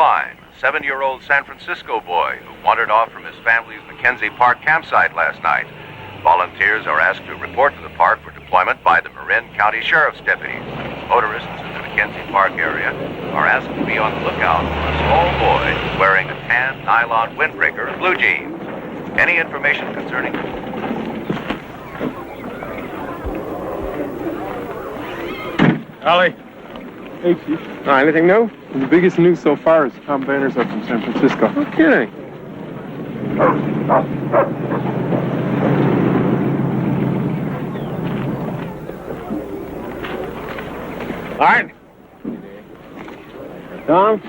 Klein, a 7-year-old San Francisco boy who wandered off from his family's Mackenzie Park campsite last night. Volunteers are asked to report to the park for deployment by the Marin County Sheriff's deputies. Motorists in the Mackenzie Park area are asked to be on the lookout for a small boy wearing a tan nylon windbreaker and blue jeans. Any information concerning... Ollie. Hey, Chief. Anything new? The biggest news so far is Tom Banner's up from San Francisco. No kidding. All right. Tom,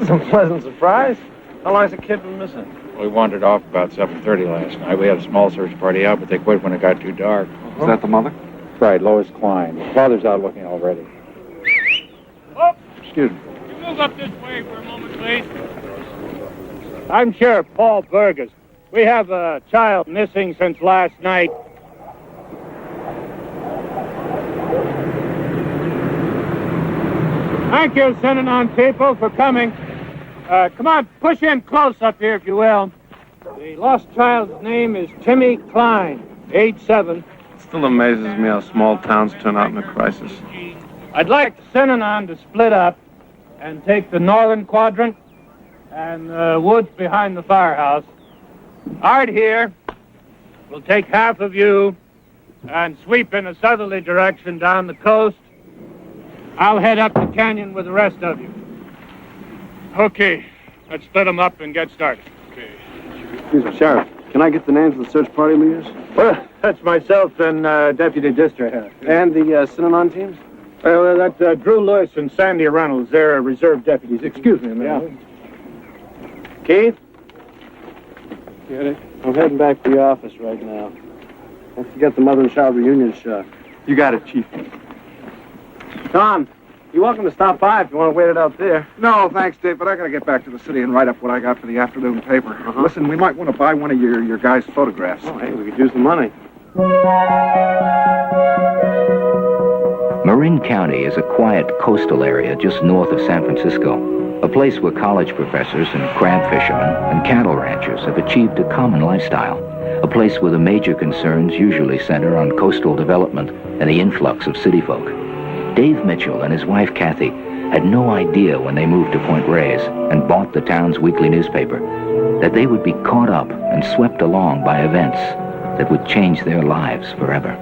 some pleasant surprise. How long's the kid been missing? We wandered off about 7:30 last night. We had a small search party out, but they quit when it got too dark. Is that the mother? Right, Lois Klein. The father's out looking already. Oh, Excuse me. you move up this way for a moment, please. I'm Sheriff Paul Burgess. We have a child missing since last night. Thank you, Synanon people, for coming. Come on, push in close up here, if you will. The lost child's name is Timmy Klein, age 7. It still amazes me how small towns turn out in a crisis. I'd like Synanon to split up and take the northern quadrant and the woods behind the firehouse. Art here will take half of you and sweep in a southerly direction down the coast. I'll head up the canyon with the rest of you. Okay, let's split them up and get started. Okay. Excuse me, Sheriff. Can I get the names of the search party leaders? Well, that's myself and Deputy District Head. And the Synanon teams? Well, that's Drew Lewis and Sandy Reynolds. They're reserve deputies. Excuse me a minute. Yeah. Keith? Get it? I'm heading back to the office right now. Don't forget the mother and child reunion shot. You got it, Chief. Tom, you're welcome to stop by if you want to wait it out there. No, thanks, Dave, but I gotta get back to the city and write up what I got for the afternoon paper. Listen, we might want to buy one of your guys' photographs. Oh, hey, we could use the money. Marin County is a quiet coastal area just north of San Francisco, a place where college professors and crab fishermen and cattle ranchers have achieved a common lifestyle, a place where the major concerns usually center on coastal development and the influx of city folk. Dave Mitchell and his wife Cathy had no idea when they moved to Point Reyes and bought the town's weekly newspaper that they would be caught up and swept along by events that would change their lives forever.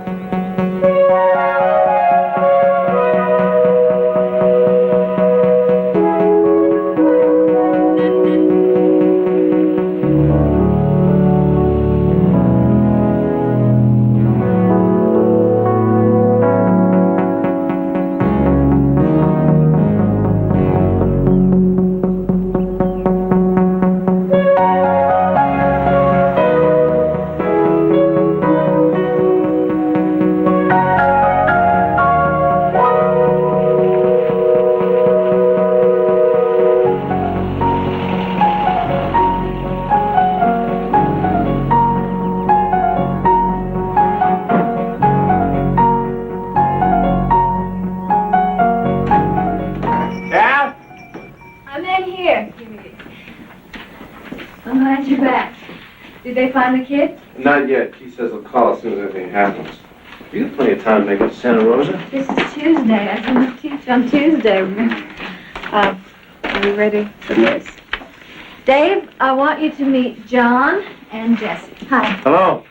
Find the kid? Not yet. He says he'll call as soon as anything happens. You got plenty of time to make it to Santa Rosa. This is Tuesday. I can teach on Tuesday, remember? Are you ready for this? Dave, I want you to meet John and Jessie. Hi. Hello.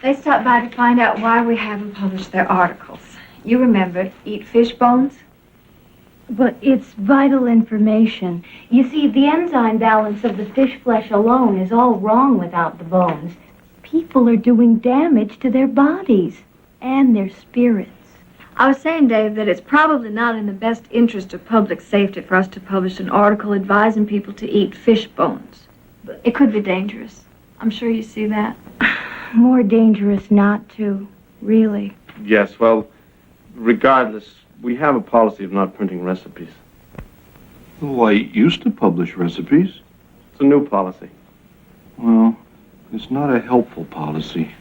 They stopped by to find out why we haven't published their articles. You remember, eat fish bones? But it's vital information. You see, the enzyme balance of the fish flesh alone is all wrong without the bones. People are doing damage to their bodies and their spirits. I was saying, Dave, that it's probably not in the best interest of public safety for us to publish an article advising people to eat fish bones. But it could be dangerous. I'm sure you see that. More dangerous not to, really. Yes, well, regardless, we have a policy of not printing recipes. Well, I used to publish recipes. It's a new policy. Well, it's not a helpful policy.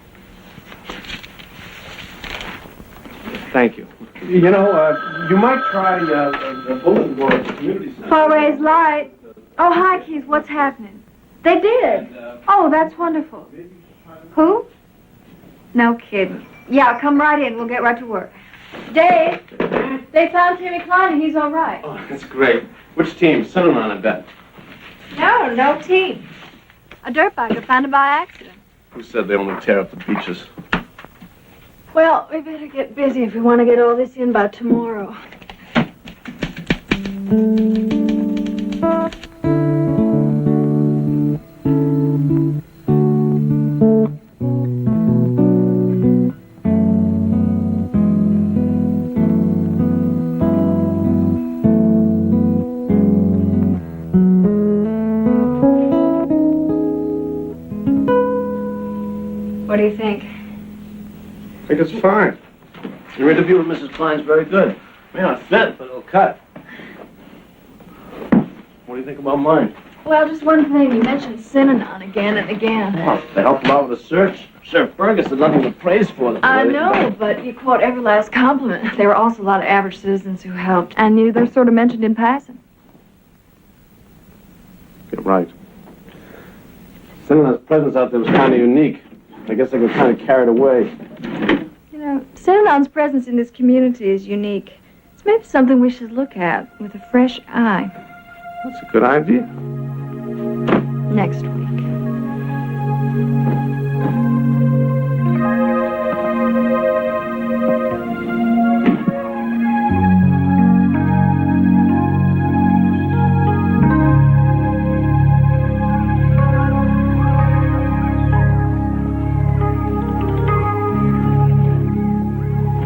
Thank you. You know, you might try a bulletin board at the community center. Paul Ray's light. Oh, hi, Keith. What's happening? They did. Oh, that's wonderful. Who? No kidding. Yeah, come right in. We'll get right to work. Dave, they found Timmy Klein and he's all right. Oh, that's great. Which team? Synanon, I bet. No team. A dirtbagger found it by accident. Who said they only tear up the beaches? Well, we better get busy if we want to get all this in by tomorrow. What do you think? I think it's fine. Your interview with Mrs. Klein's very good. May not fit, but it'll cut. What do you think about mine? Well, just one thing. You mentioned Synanon again and again. Well, they helped him out with the search. Sheriff Burgess had nothing to praise for them. I know, but you quote every last compliment. There were also a lot of average citizens who helped, and they're sort of mentioned in passing. You're right. Synanon's presence out there was kind of unique. I guess I got kind of carried away. You know, Synanon's presence in this community is unique. It's maybe something we should look at with a fresh eye. That's a good idea. Next week.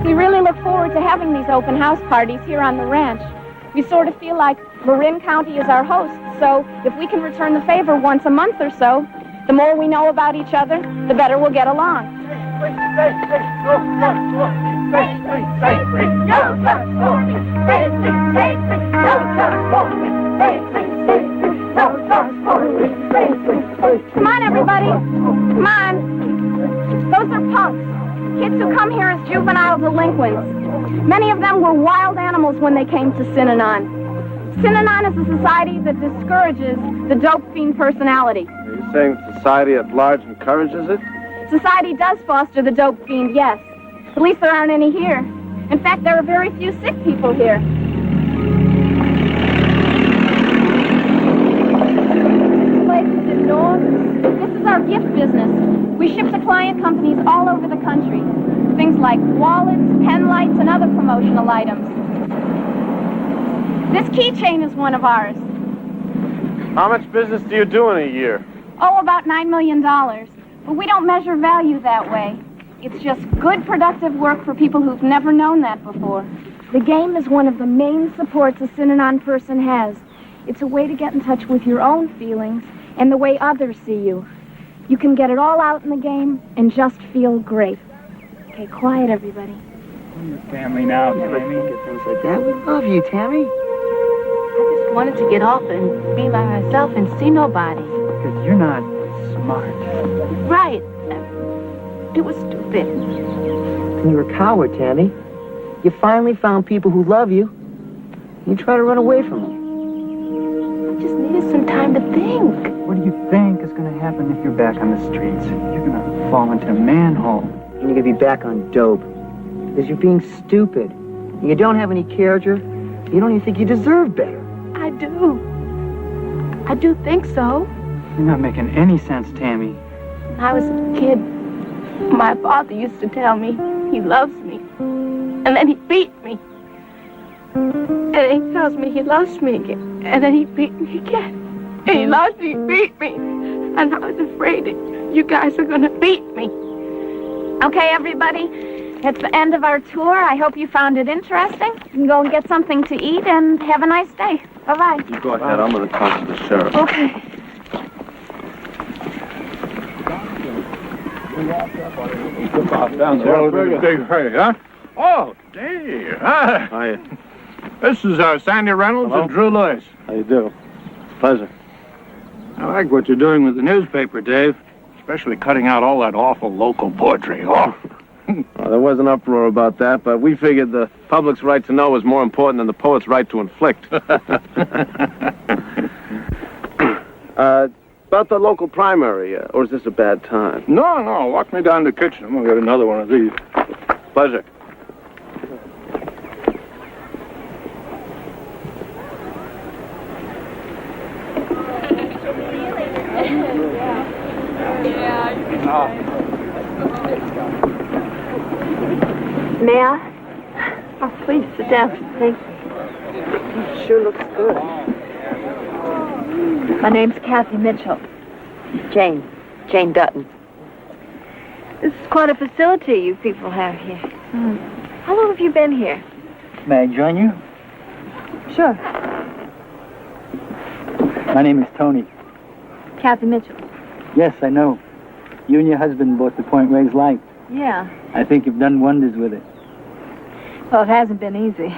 We really look forward to having these open house parties here on the ranch. We sort of feel like Marin County is our host, so if we can return the favor once a month or so, the more we know about each other, the better we'll get along. Come on, everybody. Come on. Those are punks. Kids who come here as juvenile delinquents. Many of them were wild animals when they came to Synanon. Synanon is a society that discourages the dope fiend personality. Are you saying society at large encourages it? Society does foster the dope fiend, yes. At least there aren't any here. In fact, there are very few sick people here. This place is enormous. This is our gift business. We ship to client companies all over the country. Things like wallets, pen lights, and other promotional items. This keychain is one of ours. How much business do you do in a year? Oh, about $9 million. But we don't measure value that way. It's just good, productive work for people who've never known that before. The game is one of the main supports a Synanon person has. It's a way to get in touch with your own feelings and the way others see you. You can get it all out in the game and just feel great. Okay, quiet, everybody. Your family now, Tammy. Things like that. We love you, Tammy. I just wanted to get off and be by myself and see nobody. Because you're not smart. Right. It was stupid. And you're a coward, Tammy. You finally found people who love you. You try to run away from them. I just needed some time to think. What do you think is going to happen if you're back on the streets? You're going to fall into a manhole. And you're going to be back on dope. Because you're being stupid. And you don't have any character. You don't even think you deserve better. I do. I do think so. You're not making any sense, Tammy. When I was a kid, my father used to tell me he loves me. And then he beat me. And then he tells me he loves me again. And then he beat me again. And he loves me, beat me. And I was afraid that you guys are going to beat me. Okay, everybody. It's the end of our tour. I hope you found it interesting. You can go and get something to eat and have a nice day. Bye-bye. You go ahead. I'm going to talk to the sheriff. Okay. Down there in a big hurry, huh? Oh, Dave. Hiya. This is Sandy Reynolds and Drew Lewis. How you do? Pleasure. I like what you're doing with the newspaper, Dave. Especially cutting out all that awful local poetry. Oh. Well, there was an uproar about that, but we figured the public's right to know was more important than the poet's right to inflict. About the local primary, or is this a bad time? No, walk me down to the kitchen. I'm gonna get another one of these. Pleasure. May I? Oh, please sit down. Thank you. It sure looks good. My name's Cathy Mitchell. Jane Dutton. This is quite a facility you people have here. How long have you been here? May I join you? Sure. My name is Tony. Cathy Mitchell. Yes, I know. You and your husband bought the Point Reyes Light. Yeah. I think you've done wonders with it. Well, it hasn't been easy.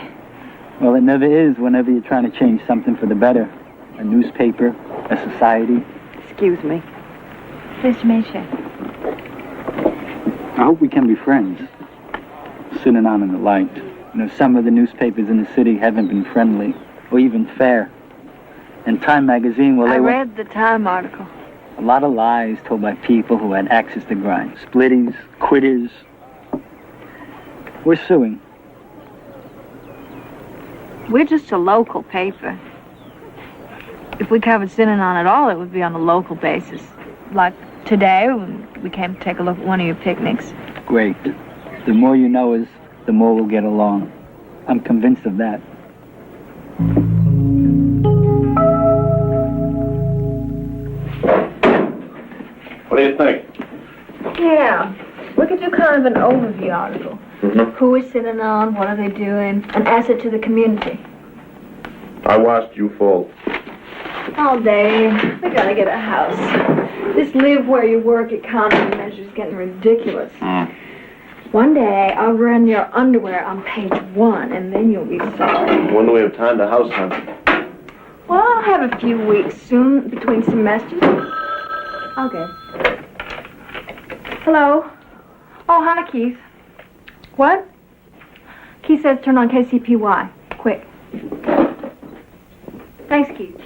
Well, it never is whenever you're trying to change something for the better. A newspaper, a society. Excuse me. Pleased to meet you. I hope we can be friends. Synanon and the Light. You know, some of the newspapers in the city haven't been friendly or even fair. And Time magazine, well, I read the Time article. A lot of lies told by people who had access to grind. Splitties, quitters. We're suing. We're just a local paper. If we covered Synanon at all, it would be on a local basis. Like today, when we came to take a look at one of your picnics. Great. The more you know us, the more we'll get along. I'm convinced of that. What do you think? Yeah. We could do kind of an overview article. Who is Synanon? What are they doing? An asset to the community. I watched you fall. All day. We gotta get a house. This live where you work economy measure's getting ridiculous. One day, I'll run your underwear on page 1, and then you'll be sorry. When do we have time to house hunt? Well, I'll have a few weeks soon between semesters. Okay. Hello? Oh, hi, Keith. What? Keith says turn on KCPY. Quick. Thanks, Keith.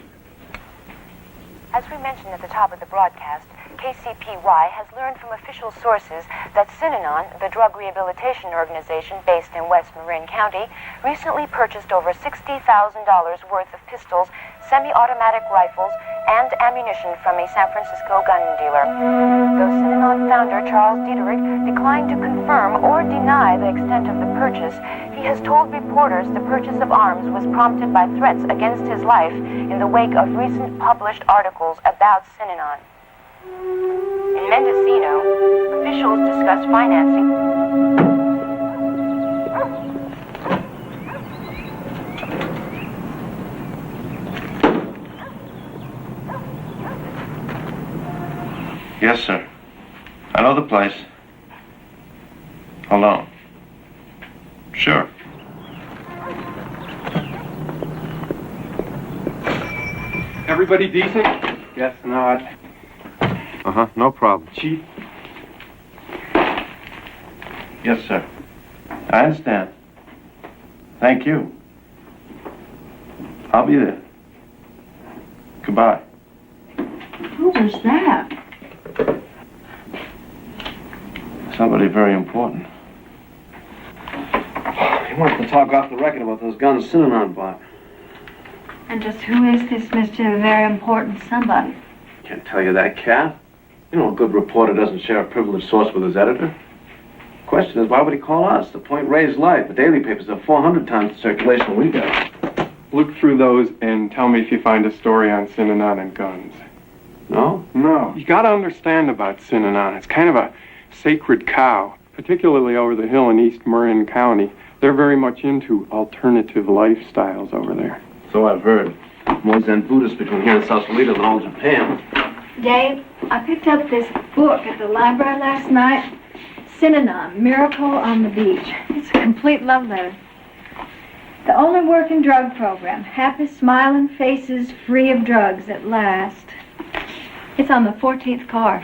As we mentioned at the top of the broadcast, KCPY has learned from official sources that Synanon, the drug rehabilitation organization based in West Marin County, recently purchased over $60,000 worth of pistols, semi-automatic rifles, and ammunition from a San Francisco gun dealer. Though Synanon founder Charles Dieterich declined to confirm or deny the extent of the purchase, he has told reporters the purchase of arms was prompted by threats against his life in the wake of recent published articles about Synanon. In Mendocino, officials discussed financing. Yes, sir. I know the place. Hold on. Sure. Everybody decent? Guess not. No problem. Chief? Yes, sir. I understand. Thank you. I'll be there. Goodbye. Who was that? Somebody very important. He wants to talk off the record about those guns Synanon bought. And just who is this Mr. Very Important Somebody? Can't tell you that, Kath. You know, a good reporter doesn't share a privileged source with his editor. Question is, why would he call us? The Point Reyes Light. The daily papers have 400 times the circulation we got. Look through those and tell me if you find a story on Synanon and guns. No? No. You gotta understand about Synanon. It's kind of a sacred cow, particularly over the hill in East Marin County. They're very much into alternative lifestyles over there. So I've heard. More Zen Buddhists between here and Sausalito than all Japan. Dave, I picked up this book at the library last night. Synanon, Miracle on the Beach. It's a complete love letter. The only working drug program. Happy, smiling faces, free of drugs at last. It's on the 14th car.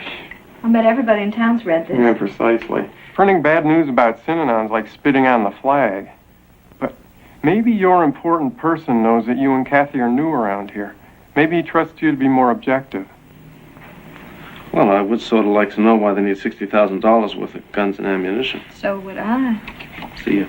I bet everybody in town's read this. Yeah, precisely. Printing bad news about Synanon's like spitting on the flag. But maybe your important person knows that you and Cathy are new around here. Maybe he trusts you to be more objective. Well, I would sort of like to know why they need $60,000 worth of guns and ammunition. So would I. See ya.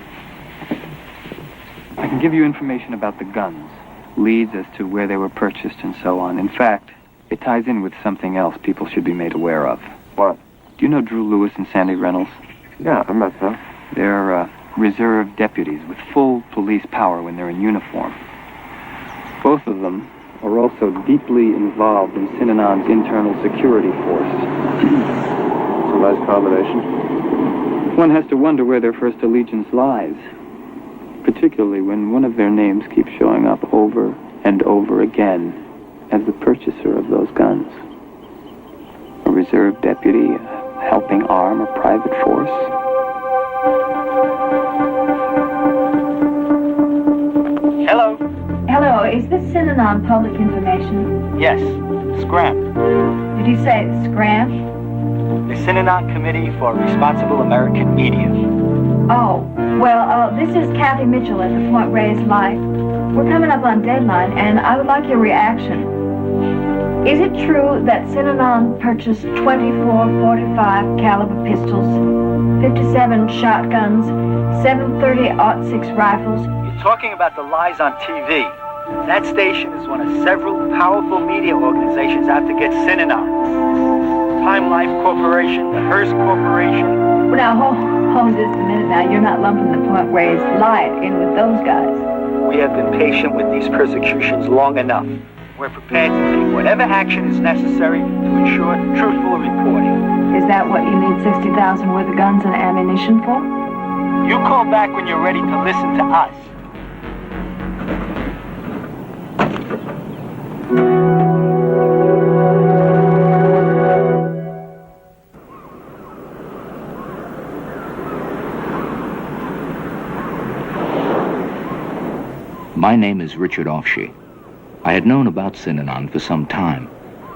I can give you information about the guns, leads as to where they were purchased and so on. In fact, it ties in with something else people should be made aware of. What? Do you know Drew Lewis and Sandy Reynolds? Yeah, I met them. They're reserve deputies with full police power when they're in uniform. Both of them are also deeply involved in Synanon's internal security force. It's a nice combination. One has to wonder where their first allegiance lies, particularly when one of their names keeps showing up over and over again as the purchaser of those guns. A reserve deputy, a helping arm, a private force. Hello. Hello, is this Synanon public information? Yes, Scram. Did you say Scram? The Synanon Committee for Responsible American Media. Oh, well, this is Cathy Mitchell at the Point Reyes Light. We're coming up on deadline, and I would like your reaction. Is it true that Synanon purchased 24 .45 caliber pistols, 57 shotguns, 730-06 rifles? You're talking about the lies on TV. That station is one of several powerful media organizations out to get Synanon. Time Life Corporation, the Hearst Corporation. Well, now, hold just a minute now. You're not lumping the Point Reyes Light in with those guys. We have been patient with these persecutions long enough. We're prepared to take whatever action is necessary to ensure truthful reporting. Is that what you need 60,000 worth of guns and ammunition for? You call back when you're ready to listen to us. My name is Richard Offshee. I had known about Synanon for some time,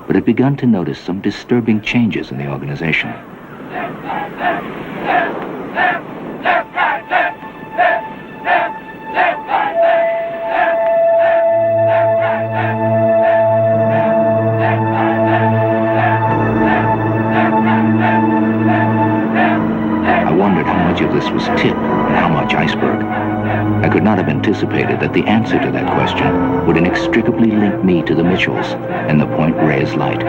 but had begun to notice some disturbing changes in the organization. I wondered how much of this was tip and how much iceberg. I could not have anticipated that the answer to that question would inextricably link me to the Mitchells and the Point Reyes Light.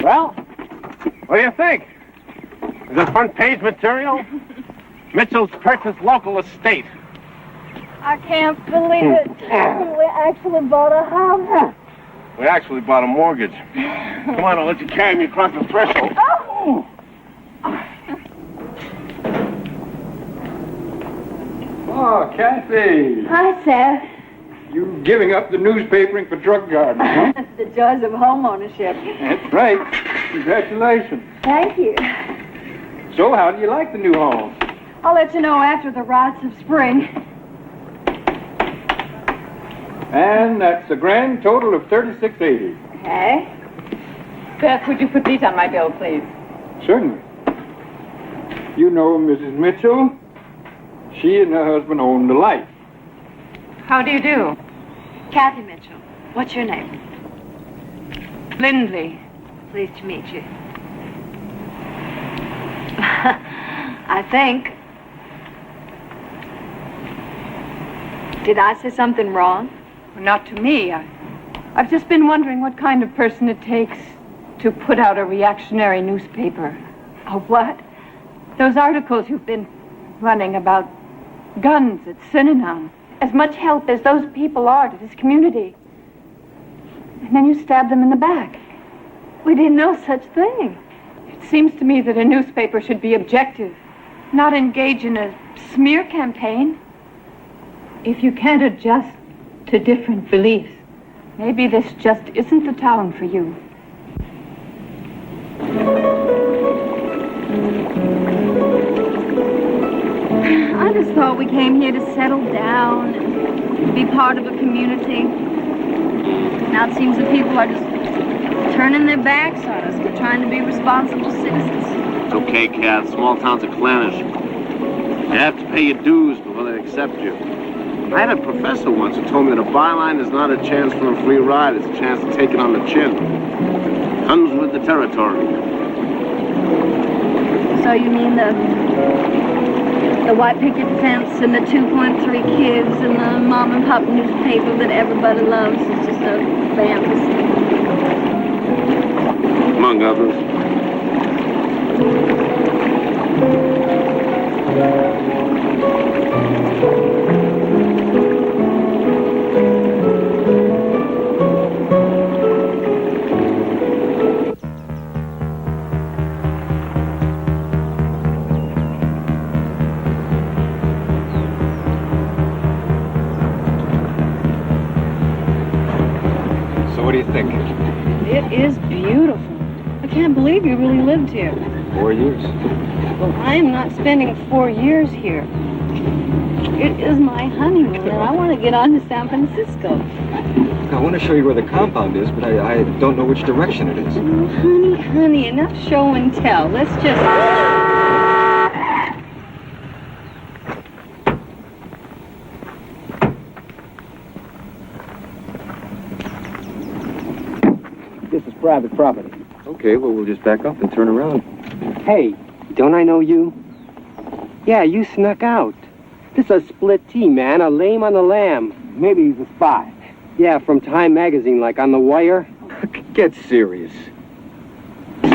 Well, what do you think? Is it front page material? Mitchell's purchased local estate. I can't believe it. We actually bought a house. We actually bought a mortgage. Come on, I'll let you carry me across the threshold. Oh! Oh, Cathy. Hi, Seth. You giving up the newspapering for drug gardens, huh? The joys of home ownership. That's right. Congratulations. Thank you. So, how do you like the new home? I'll let you know after the rites of spring. And that's a grand total of $36.80. Okay. Beth, would you put these on my bill, please? Certainly. You know Mrs. Mitchell? She and her husband own the Light. How do you do? Cathy Mitchell. What's your name? Lindley. Pleased to meet you. I think. Did I say something wrong? Well, not to me. I've just been wondering what kind of person it takes to put out a reactionary newspaper. A what? Those articles you've been running about guns at Synanon. As much help as those people are to this community. And then you stab them in the back. We didn't know such thing. It seems to me that a newspaper should be objective, not engage in a smear campaign. If you can't adjust to different beliefs, Maybe this just isn't the town for you. I just thought we came here to settle down and be part of a community. Now it seems that people are just turning their backs on us. We're trying to be responsible citizens. It's okay, Kath. Small towns are clannish. You have to pay your dues before they accept you. I had a professor once who told me that a byline is not a chance for a free ride, it's a chance to take it on the chin. Comes with the territory. So you mean the white picket fence and the 2.3 kids and the mom and pop newspaper that everybody loves is just a fantasy? Among others. What do you think? It is beautiful. I can't believe you really lived here. 4 years. Well, I am not spending 4 years here. It is my honeymoon, and I want to get on to San Francisco. I want to show you where the compound is, but I don't know which direction it is. Oh, honey, enough show and tell. Let's just... This is private property. Okay, well, we'll just back up and turn around. Hey, don't I know you? Yeah, you snuck out. This is a split team, man. A lame on the lamb. Maybe he's a spy. Yeah, from Time Magazine, like on the wire. Get serious. No!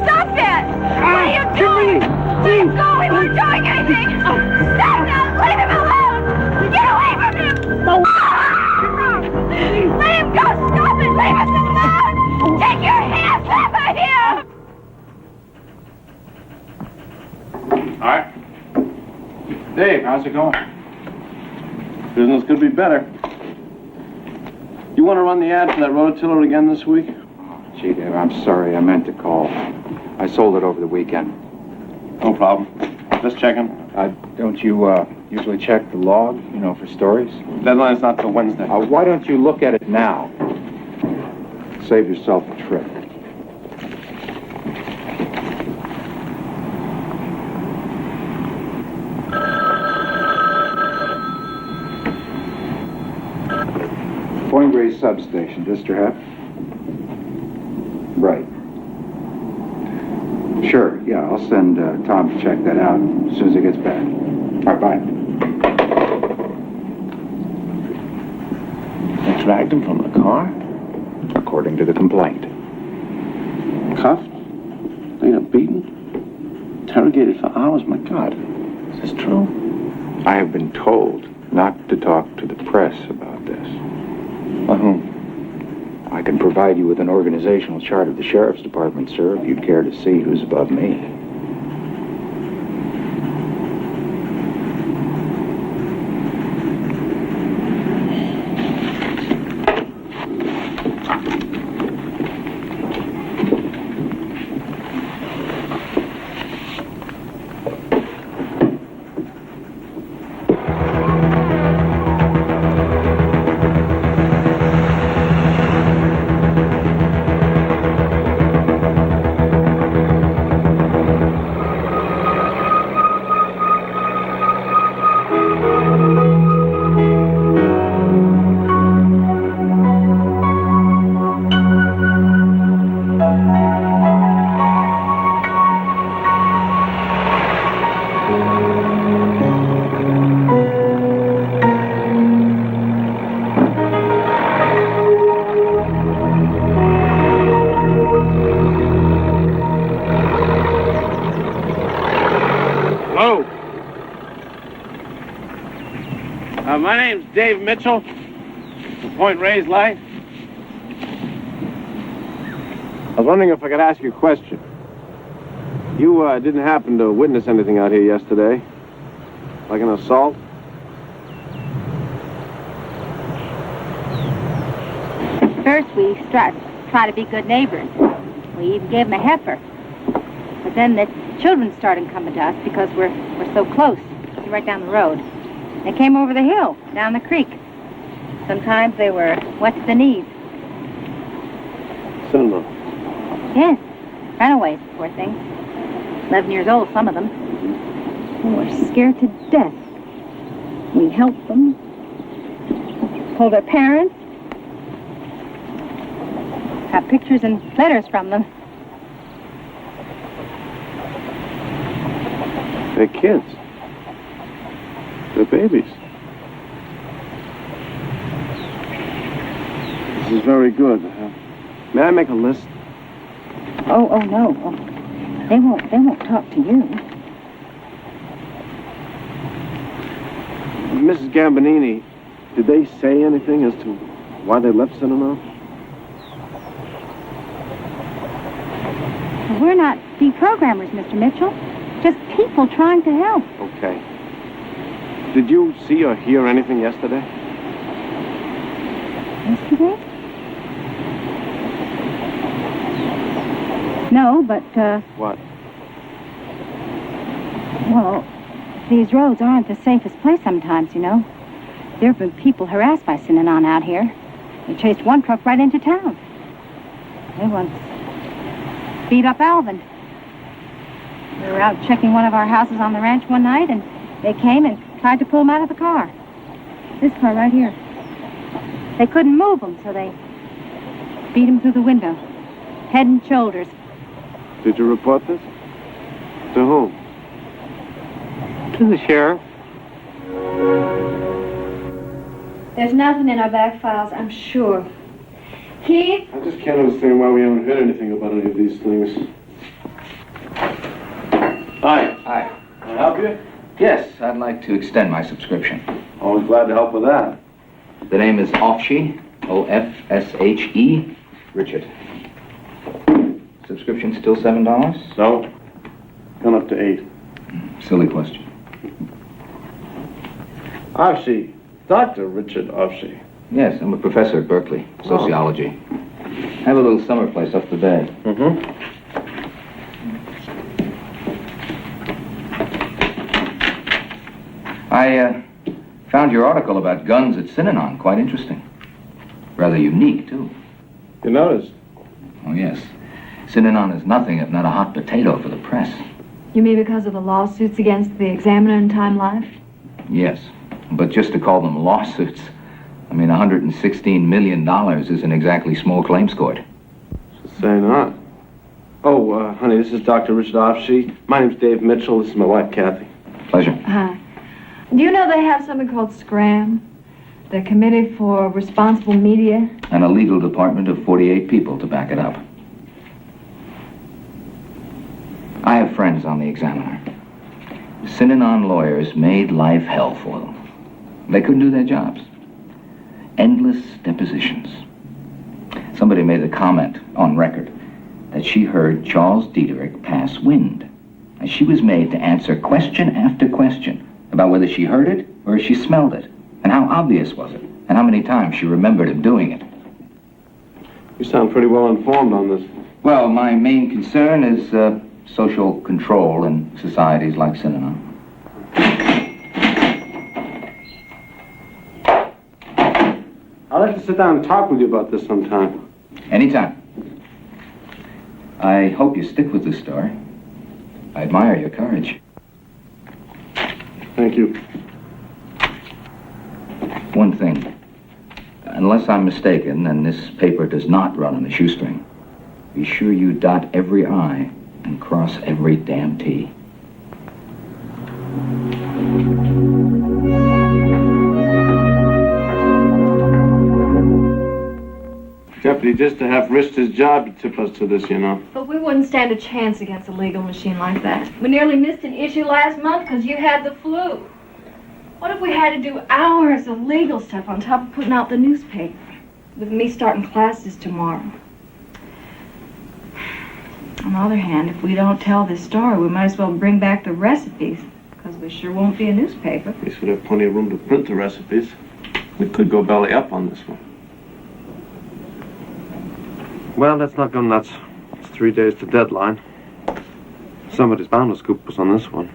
Stop that! What are you doing? Let him go! We weren't doing anything! Stop now! Leave him alone! Get away from him! Let him go! Stop it! Leave us alone! Take your hands off of him! All right. Dave, how's it going? Business could be better. You want to run the ad for that rototiller again this week? Gee, Dave, I'm sorry. I meant to call. I sold it over the weekend. No problem. Just checking. Don't you usually check the log, you know, for stories? Deadline's not till Wednesday. Why don't you look at it now? Save yourself a trip. Point Grey substation, District. Right. Sure, yeah, I'll send Tom to check that out as soon as he gets back. All right, bye. They dragged him from the car? According to the complaint. Cuffed? Later beaten? Interrogated for hours? My God. Is this true? I have been told not to talk to the press about this. By whom? I can provide you with an organizational chart of the Sheriff's Department, sir, if you'd care to see who's above me. My name's Dave Mitchell, from Point Reyes Light. I was wondering if I could ask you a question. You didn't happen to witness anything out here yesterday? Like an assault? first we try to be good neighbors. We even gave them a heifer. But then the children started coming to us because we're so close. It's right down the road. They came over the hill, down the creek. Sometimes they were wet to the knees. Synanon. Yes, runaways, poor things. 11 years old, some of them. They were scared to death. We helped them. Told their parents. Got pictures and letters from them. They're kids. They're babies. This is very good. May I make a list? Oh, no. Oh, they won't talk to you. Mrs. Gambonini, did they say anything as to why they left Synanon? We're not deprogrammers, Mr. Mitchell. Just people trying to help. Okay. Did you see or hear anything yesterday? Yesterday? No, but, What? well, these roads aren't the safest place sometimes, you know. There have been people harassed by Synanon out here. They chased one truck right into town. They once beat up Alvin. We were out checking one of our houses on the ranch one night, and they came and tried to pull him out of the car. This car right here. They couldn't move him, so they beat him through the window. Head and shoulders. Did you report this? To whom? To the sheriff. There's nothing in our back files, I'm sure. Keith? I just can't understand why we haven't heard anything about any of these things. Hi. Hi. Can I help you? Yes, I'd like to extend my subscription. Always glad to help with that. The name is Ofshe, O-F-S-H-E, Richard. Subscription still $7? No. Gone up to 8. Silly question. Ofshe. Dr. Richard Ofshe. Yes, I'm a professor at Berkeley, sociology. I have a little summer place up the bay. I found your article about guns at Synanon quite interesting. Rather unique, too. You noticed? Oh, yes. Synanon is nothing if not a hot potato for the press. You mean because of the lawsuits against the Examiner and Time Life? Yes, but just to call them lawsuits, I mean, $116 million isn't exactly small claims court. Say not. Oh, honey, this is Dr. Richard Ofshe. My name's Dave Mitchell. This is my wife, Cathy. Pleasure. Hi. Do you know they have something called SCRAM? The Committee for Responsible Media? And a legal department of 48 people to back it up. I have friends on the Examiner. Synanon lawyers made life hell for them. They couldn't do their jobs. Endless depositions. Somebody made the comment on record that she heard Charles Diederich pass wind. And she was made to answer question after question about whether she heard it or she smelled it, and how obvious was it, and how many times she remembered him doing it. You sound pretty well informed on this. Well, my main concern is social control in societies like Synanon. I'd like to sit down and talk with you about this sometime. Anytime. I hope you stick with this story. I admire your courage. Thank you. One thing. Unless I'm mistaken, and this paper does not run on a shoestring, be sure you dot every I and cross every damn T. Deputy, just to have risked his job to tip us to this, you know. But we wouldn't stand a chance against a legal machine like that. We nearly missed an issue last month because you had the flu. What if we had to do hours of legal stuff on top of putting out the newspaper? With me starting classes tomorrow. On the other hand, if we don't tell this story, we might as well bring back the recipes, because we sure won't be a newspaper. At least we'd have plenty of room to print the recipes. We could go belly up on this one. Well, let's not go nuts. It's 3 days to deadline. Somebody's bound to scoop us on this one.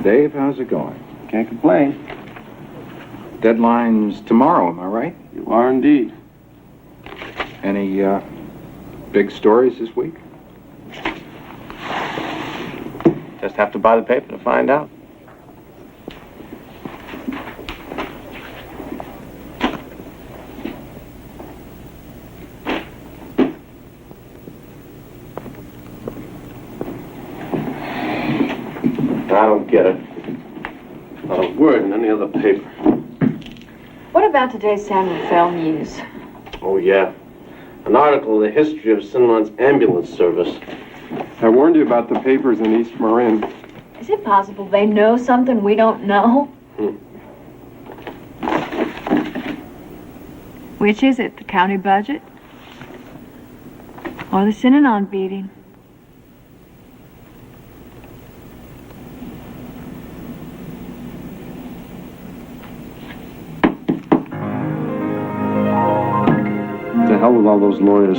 Dave, how's it going? Can't complain. Deadline's tomorrow, am I right? You are indeed. Any, big stories this week? Just have to buy the paper to find out. I don't get it. Not a word in any other paper. What about today's San Rafael News? Oh, yeah. An article, The History of Synanon's Ambulance Service. I warned you about the papers in East Marin. Is it possible they know something we don't know? Which is it, the county budget? Or the Synanon beating? The hell with all those lawyers.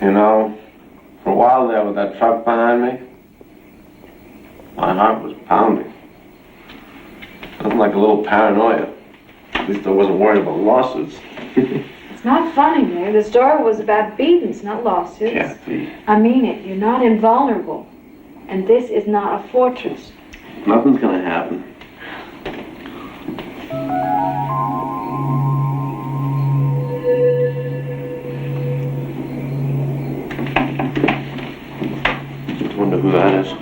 You know, for a while there with that truck behind me, my heart was pounding. Something like a little paranoia. At least I wasn't worried about lawsuits. It's not funny, Mayor. The story was about beatings, not lawsuits. Cathy. I mean it. You're not invulnerable. And this is not a fortress. Nothing's gonna happen. I wonder who that is.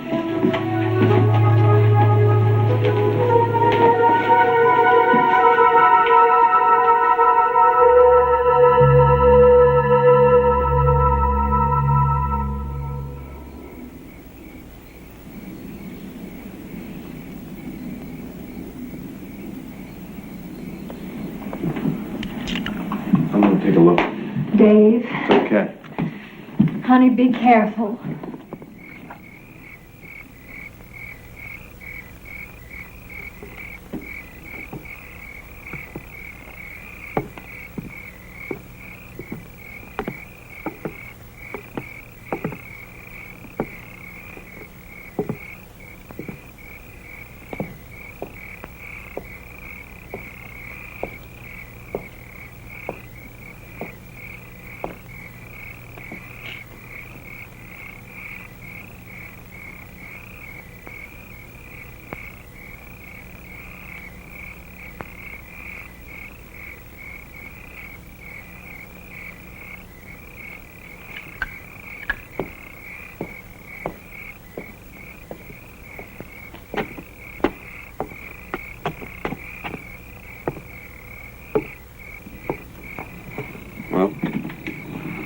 It's okay. Honey, be careful.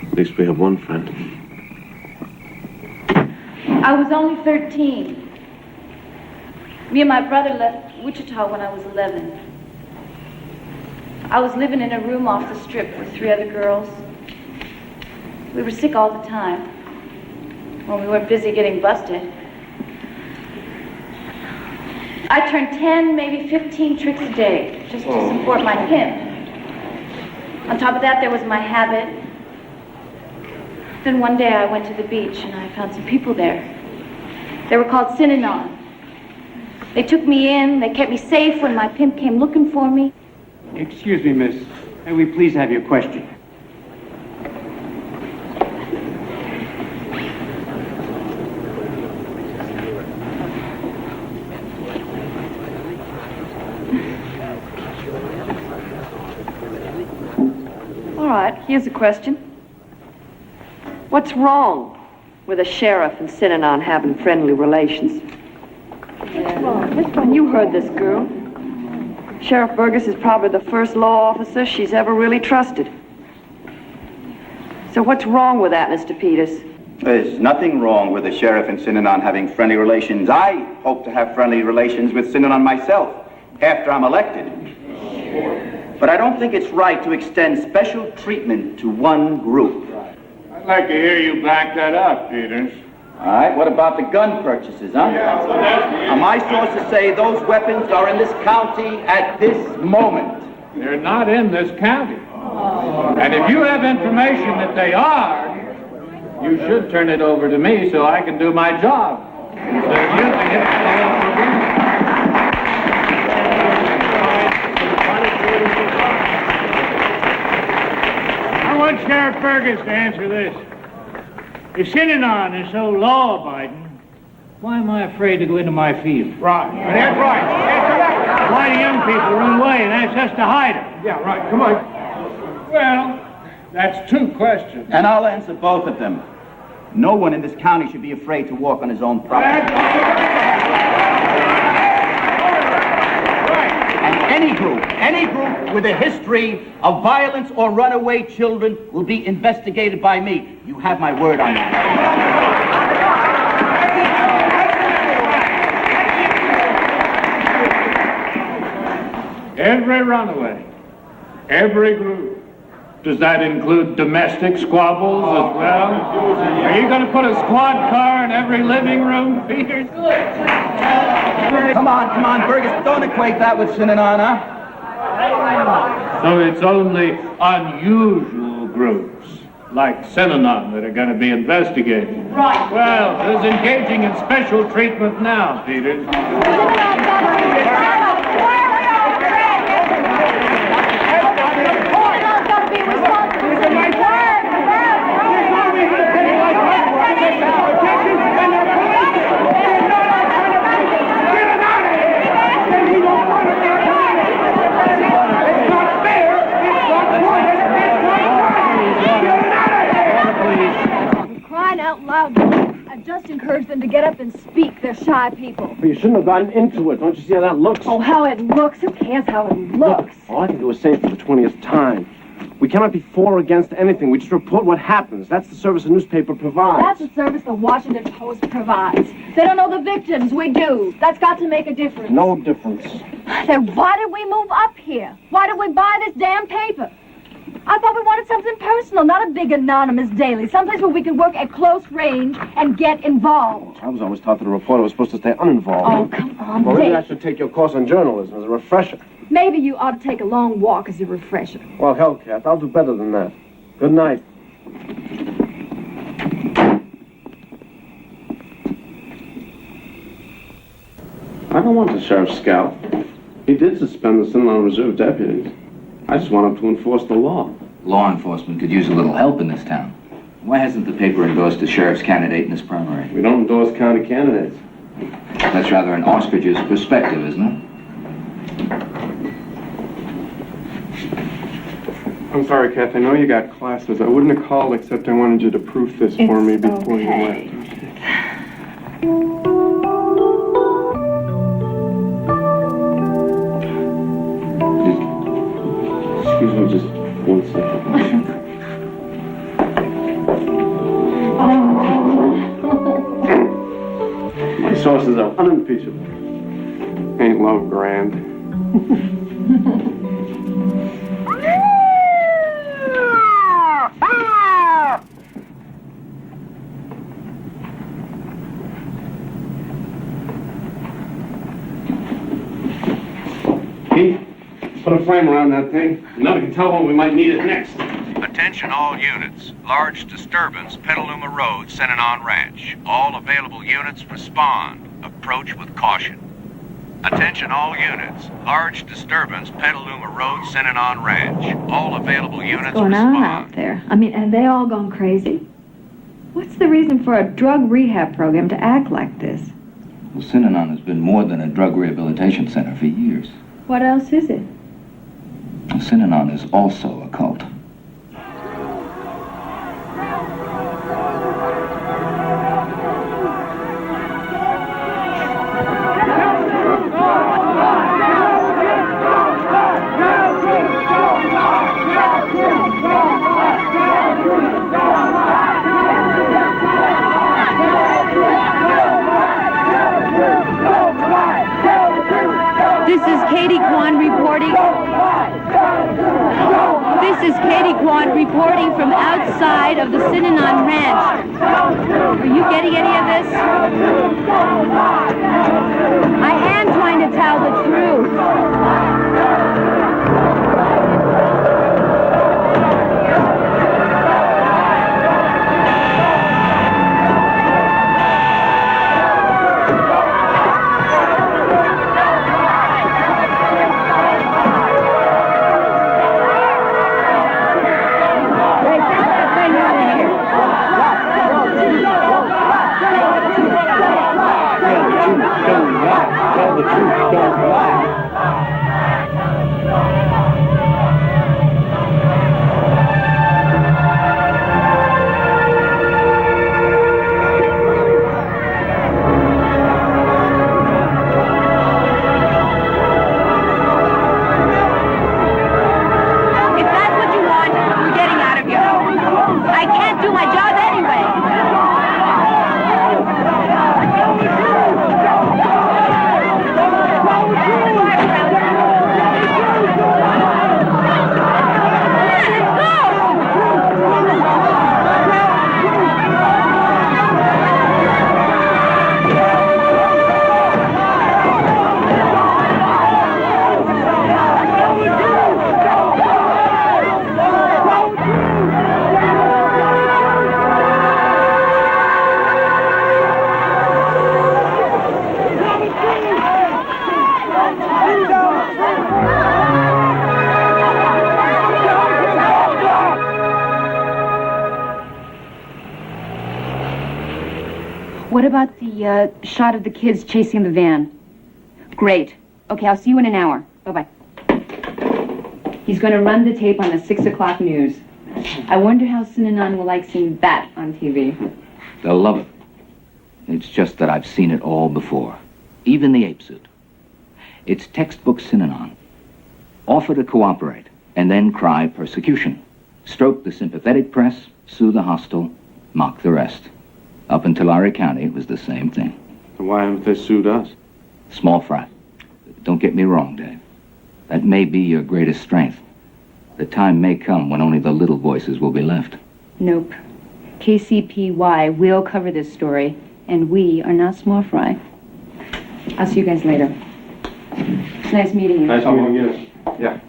At least we have one friend. I was only 13. Me and my brother left Wichita when I was 11. I was living in a room off the strip with 3 other girls. We were sick all the time when we weren't busy getting busted. I turned 10, maybe 15 tricks a day just to support my pimp. On top of that, there was my habit. Then one day I went to the beach and I found some people there. They were called Synanon. They took me in, they kept me safe when my pimp came looking for me. Excuse me, miss. May we please have your question? All right, here's a question. What's wrong with a sheriff and Synanon having friendly relations? You heard this girl. Sheriff Burgess is probably the first law officer she's ever really trusted. So what's wrong with that, Mr. Peters? There's nothing wrong with the sheriff and Synanon having friendly relations. I hope to have friendly relations with Synanon myself after I'm elected. But I don't think it's right to extend special treatment to one group. I'd like to hear you back that up, Peters. All right, what about the gun purchases, huh? Now, my sources say those weapons are in this county at this moment. They're not in this county. And if you have information that they are, you should turn it over to me so I can do my job. I want Sheriff Burgess to answer this. If Synanon is so law-abiding, why am I afraid to go into my field? Right. That's right. Answer that. Why do young people run away and ask us to hide them? Yeah, right. Come on. Well, that's 2 questions. And I'll answer both of them. No one in this county should be afraid to walk on his own property. And any group with a history of violence or runaway children will be investigated by me. You have my word on that. Every runaway, every group. Does that include domestic squabbles as well? Are you going to put a squad car in every living room, Peters? Come on, Burgess, don't equate that with Synanon, huh? So it's only unusual groups, like Synanon, that are going to be investigated. Right. Well, who's engaging in special treatment now, Peters? Crying out loud. I've just encouraged them to get up and speak. They're shy people. But you shouldn't have gotten into it. Don't you see how that looks? Oh, how it looks. Who cares how it looks? All I can do is say it for the 20th time. We cannot be for or against anything. We just report what happens. That's the service a newspaper provides. That's the service the Washington Post provides. They don't know the victims. We do. That's got to make a difference. No difference. Then why did we move up here? Why did we buy this damn paper? I thought we wanted something personal, not a big anonymous daily. Someplace where we could work at close range and get involved. I was always taught that a reporter was supposed to stay uninvolved. Oh, come on, Well, maybe I Dave. should take your course on journalism as a refresher. Maybe you ought to take a long walk as a refresher. Well, hell, Kath, I'll do better than that. Good night. I don't want the sheriff's scalp. He did suspend the Synanon Reserve deputies. I just want him to enforce the law. Law enforcement could use a little help in this town. Why hasn't the paper endorsed a sheriff's candidate in this primary? We don't endorse county candidates. That's rather an ostrich's perspective, isn't it? I'm sorry, Kath. I know you got classes. I wouldn't have called except I wanted you to proof this for me before you left. Excuse me just 1 second. My sources are unimpeachable. Ain't love grand? Keith, put a frame around that thing. Now we can tell when we might need it next. Attention all units. Large disturbance, Petaluma Road, Synanon Ranch. All available units respond. Approach with caution. Attention all units. Large disturbance, Petaluma Road, Synanon Ranch. All available units What's going on out there? I mean, have they all gone crazy? What's the reason for a drug rehab program to act like this? Well, Synanon has been more than a drug rehabilitation center for years. What else is it? Well, Synanon is also a cult. This is Katie Kwan reporting. This is Katie Kwan reporting from outside of the Synanon Ranch. Are you getting any of this? I am trying to tell the truth. What about the shot of the kids chasing the van? Great. Okay, I'll see you in an hour. Bye-bye. He's going to run the tape on the 6 o'clock news. I wonder how Synanon will like seeing that on TV. They'll love it. It's just that I've seen it all before. Even the ape suit. It's textbook Synanon. Offer to cooperate, and then cry persecution. Stroke the sympathetic press, sue the hostile, mock the rest. Up in Tulare County, it was the same thing. So why haven't they sued us? Small fry. Don't get me wrong, Dave. That may be your greatest strength. The time may come when only the little voices will be left. Nope. KCPY will cover this story, and we are not small fry. I'll see you guys later. It's nice meeting you. Nice meeting you. Yeah.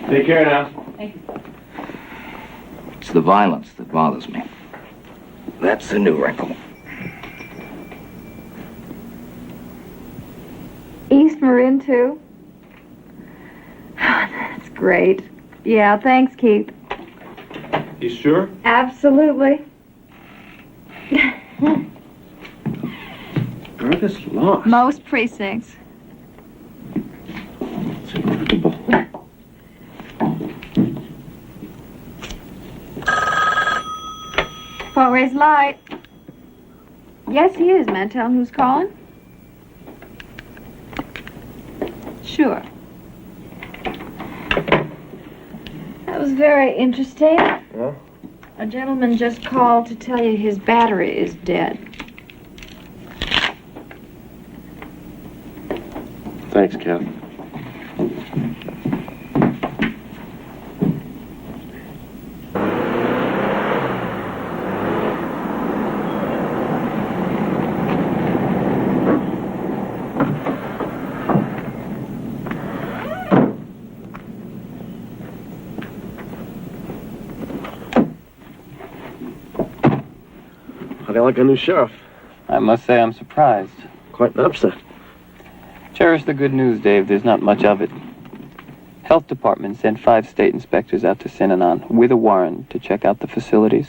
Take care now. Thank you. It's the violence that bothers me. That's the new wrinkle. East Marin, too? That's great. Yeah, thanks, Keith. You sure? Absolutely. Furthest lost. Most precincts. It's incredible. Fort Ray's light. Yes, he is. May I tell him who's calling? Sure. That was very interesting. Yeah? A gentleman just called to tell you his battery is dead. Thanks, Cathy. How do you like a new sheriff? I must say I'm surprised. Quite an upset. Cherish the good news, Dave. There's not much of it. Health Department sent 5 state inspectors out to Synanon with a warrant to check out the facilities.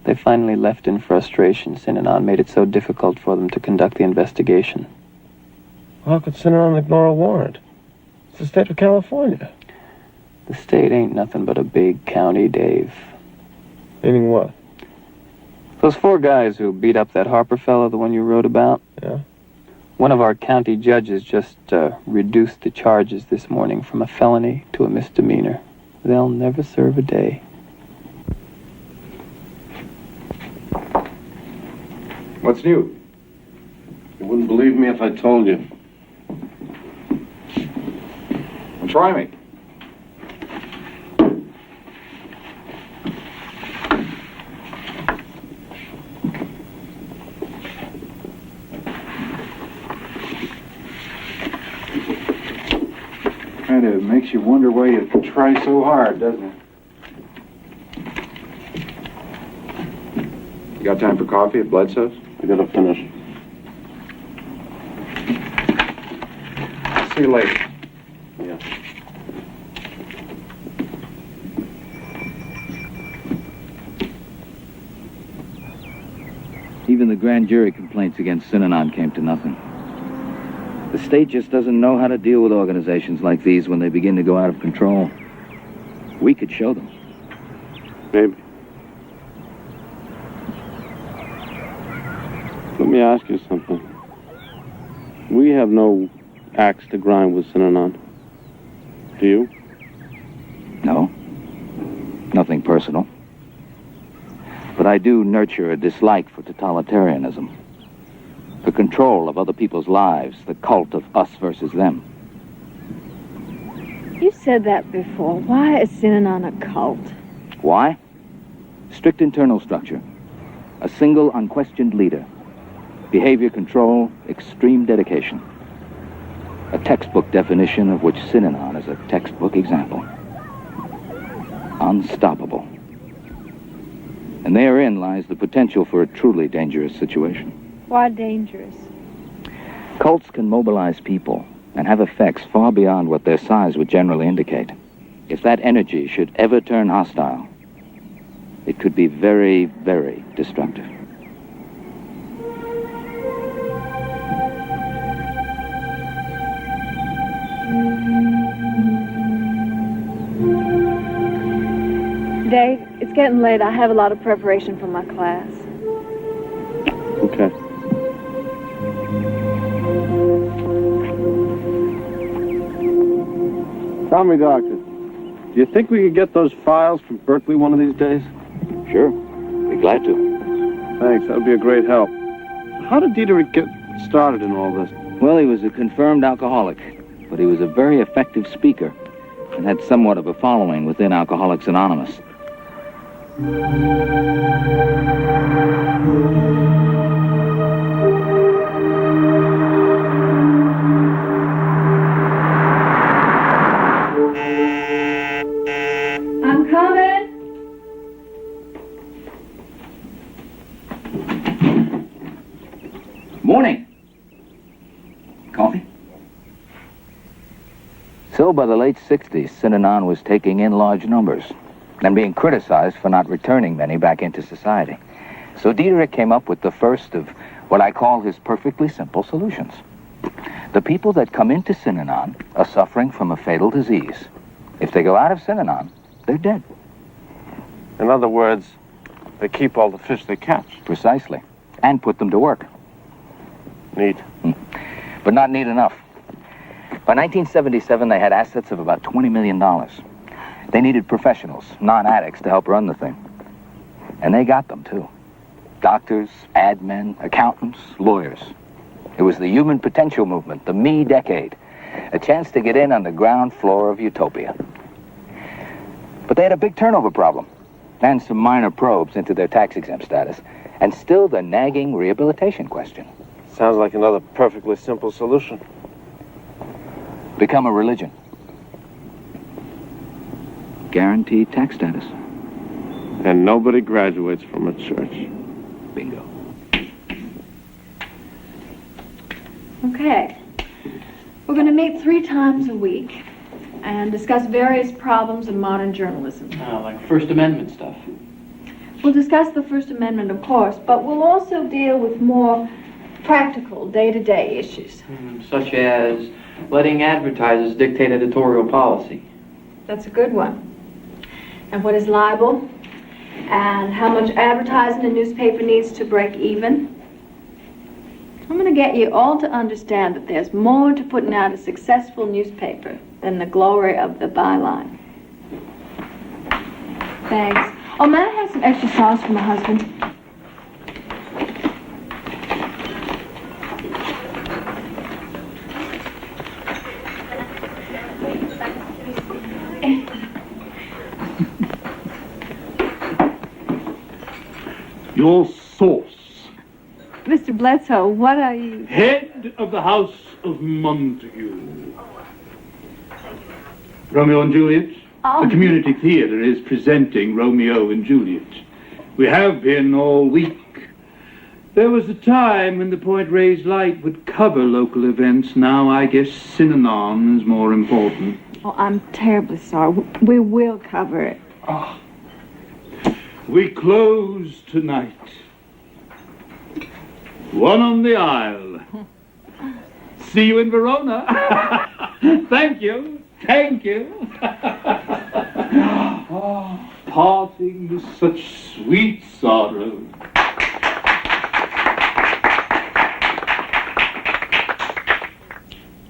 They finally left in frustration. Synanon made it so difficult for them to conduct the investigation. How could Synanon ignore a warrant? It's the state of California. The state ain't nothing but a big county, Dave. Meaning what? Those 4 guys who beat up that Harper fellow, the one you wrote about? Yeah. One of our county judges just reduced the charges this morning from a felony to a misdemeanor. They'll never serve a day. What's new? You wouldn't believe me if I told you. Well, try me. Kind of makes you wonder why you try so hard, doesn't it? You got time for coffee at Bledsoe's? I gotta finish. See you later. Yeah. Even the grand jury complaints against Synanon came to nothing. The state just doesn't know how to deal with organizations like these when they begin to go out of control. We could show them. Maybe. Let me ask you something. We have no axe to grind with Synanon. Do you? No. Nothing personal. But I do nurture a dislike for totalitarianism. The control of other people's lives, the cult of us versus them. You said that before. Why is Synanon a cult? Why? Strict internal structure. A single unquestioned leader. Behavior control, extreme dedication. A textbook definition of which Synanon is a textbook example. Unstoppable. And therein lies the potential for a truly dangerous situation. Why dangerous? Cults can mobilize people and have effects far beyond what their size would generally indicate. If that energy should ever turn hostile, it could be very, very destructive. Dave, it's getting late. I have a lot of preparation for my class. Okay. Tell me, Doctor, do you think we could get those files from Berkeley one of these days? Sure. Be glad to. Thanks. That would be a great help. How did Dietrich get started in all this? Well, he was a confirmed alcoholic, but he was a very effective speaker. and had somewhat of a following within Alcoholics Anonymous. I'm coming. Morning. Coffee? So by the late 60s, Synanon was taking in large numbers and being criticized for not returning many back into society. So Diederich came up with the first of what I call his perfectly simple solutions. The people that come into Synanon are suffering from a fatal disease. If they go out of Synanon, they're dead. In other words, they keep all the fish they catch. Precisely. And put them to work. Neat. But not neat enough. By 1977, they had assets of about $20 million. They needed professionals, non-addicts, to help run the thing. And they got them, too. Doctors, ad men, accountants, lawyers. It was the human potential movement, the me decade. A chance to get in on the ground floor of utopia. But they had a big turnover problem, and some minor probes into their tax-exempt status, and still the nagging rehabilitation question. Sounds like another perfectly simple solution. Become a religion. Guaranteed tax status. And nobody graduates from a church. Bingo. Okay. We're going to meet 3 times a week and discuss various problems in modern journalism. Like First Amendment stuff. We'll discuss the First Amendment, of course, but we'll also deal with more practical, day-to-day issues. Such as letting advertisers dictate editorial policy. That's a good one. And what is libel? And how much advertising a newspaper needs to break even? I'm going to get you all to understand that there's more to putting out a successful newspaper than the glory of the byline. Thanks. Oh, may I have some extra sauce for my husband? Your sauce. Mr. Bledsoe, what are you? Head of the House of Montague. Romeo and Juliet? Oh. The community theatre is presenting Romeo and Juliet. We have been all week. There was a time when the Point Reyes Light would cover local events. Now I guess Synanon is more important. Oh, I'm terribly sorry. We will cover it. Ah. We close tonight. One on the aisle. See you in Verona. Thank you. Thank you. Oh, parting with such sweet sorrow.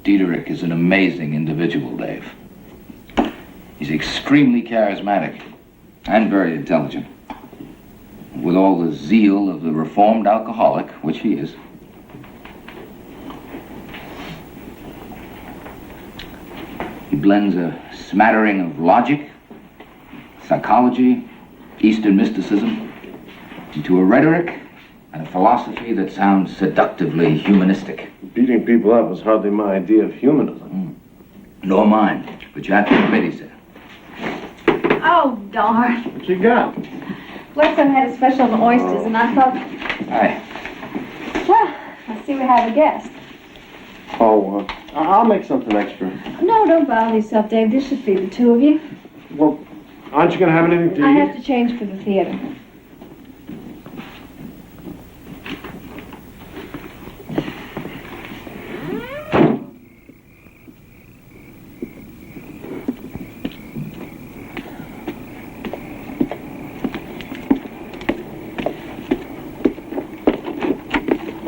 Diederich is an amazing individual, Dave. He's extremely charismatic and very intelligent. With all the zeal of the reformed alcoholic, which he is. He blends a smattering of logic, psychology, Eastern mysticism into a rhetoric and a philosophy that sounds seductively humanistic. Beating people up is hardly my idea of humanism. Nor mine, but you have to admit he's it. Oh, darn. What you got? Bledsoe had a special on oysters, and I thought, Hi. well, I see we have a guest. Oh, I'll make something extra. No, don't bother yourself, Dave. This should feed the 2 of you. Well, aren't you going to have anything to eat? I have to change for the theater.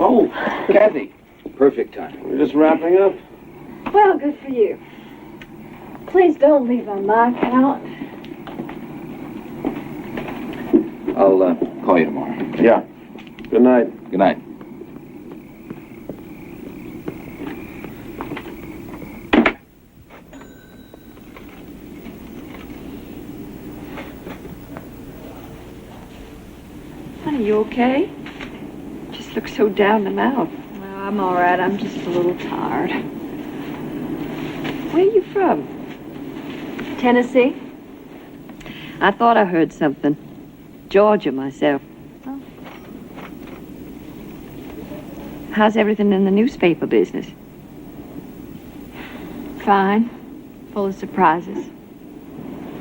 Oh, Cathy. Perfect time. We're just wrapping up. Well, good for you. Please don't leave on my account. I'll call you tomorrow. Yeah. Good night. Good night. Honey, you okay? Just look so down and out. Well, I'm all right. I'm just a little tired. Where are you from? Tennessee? I thought I heard something. Georgia, myself. Oh. How's everything in the newspaper business? Fine. Full of surprises.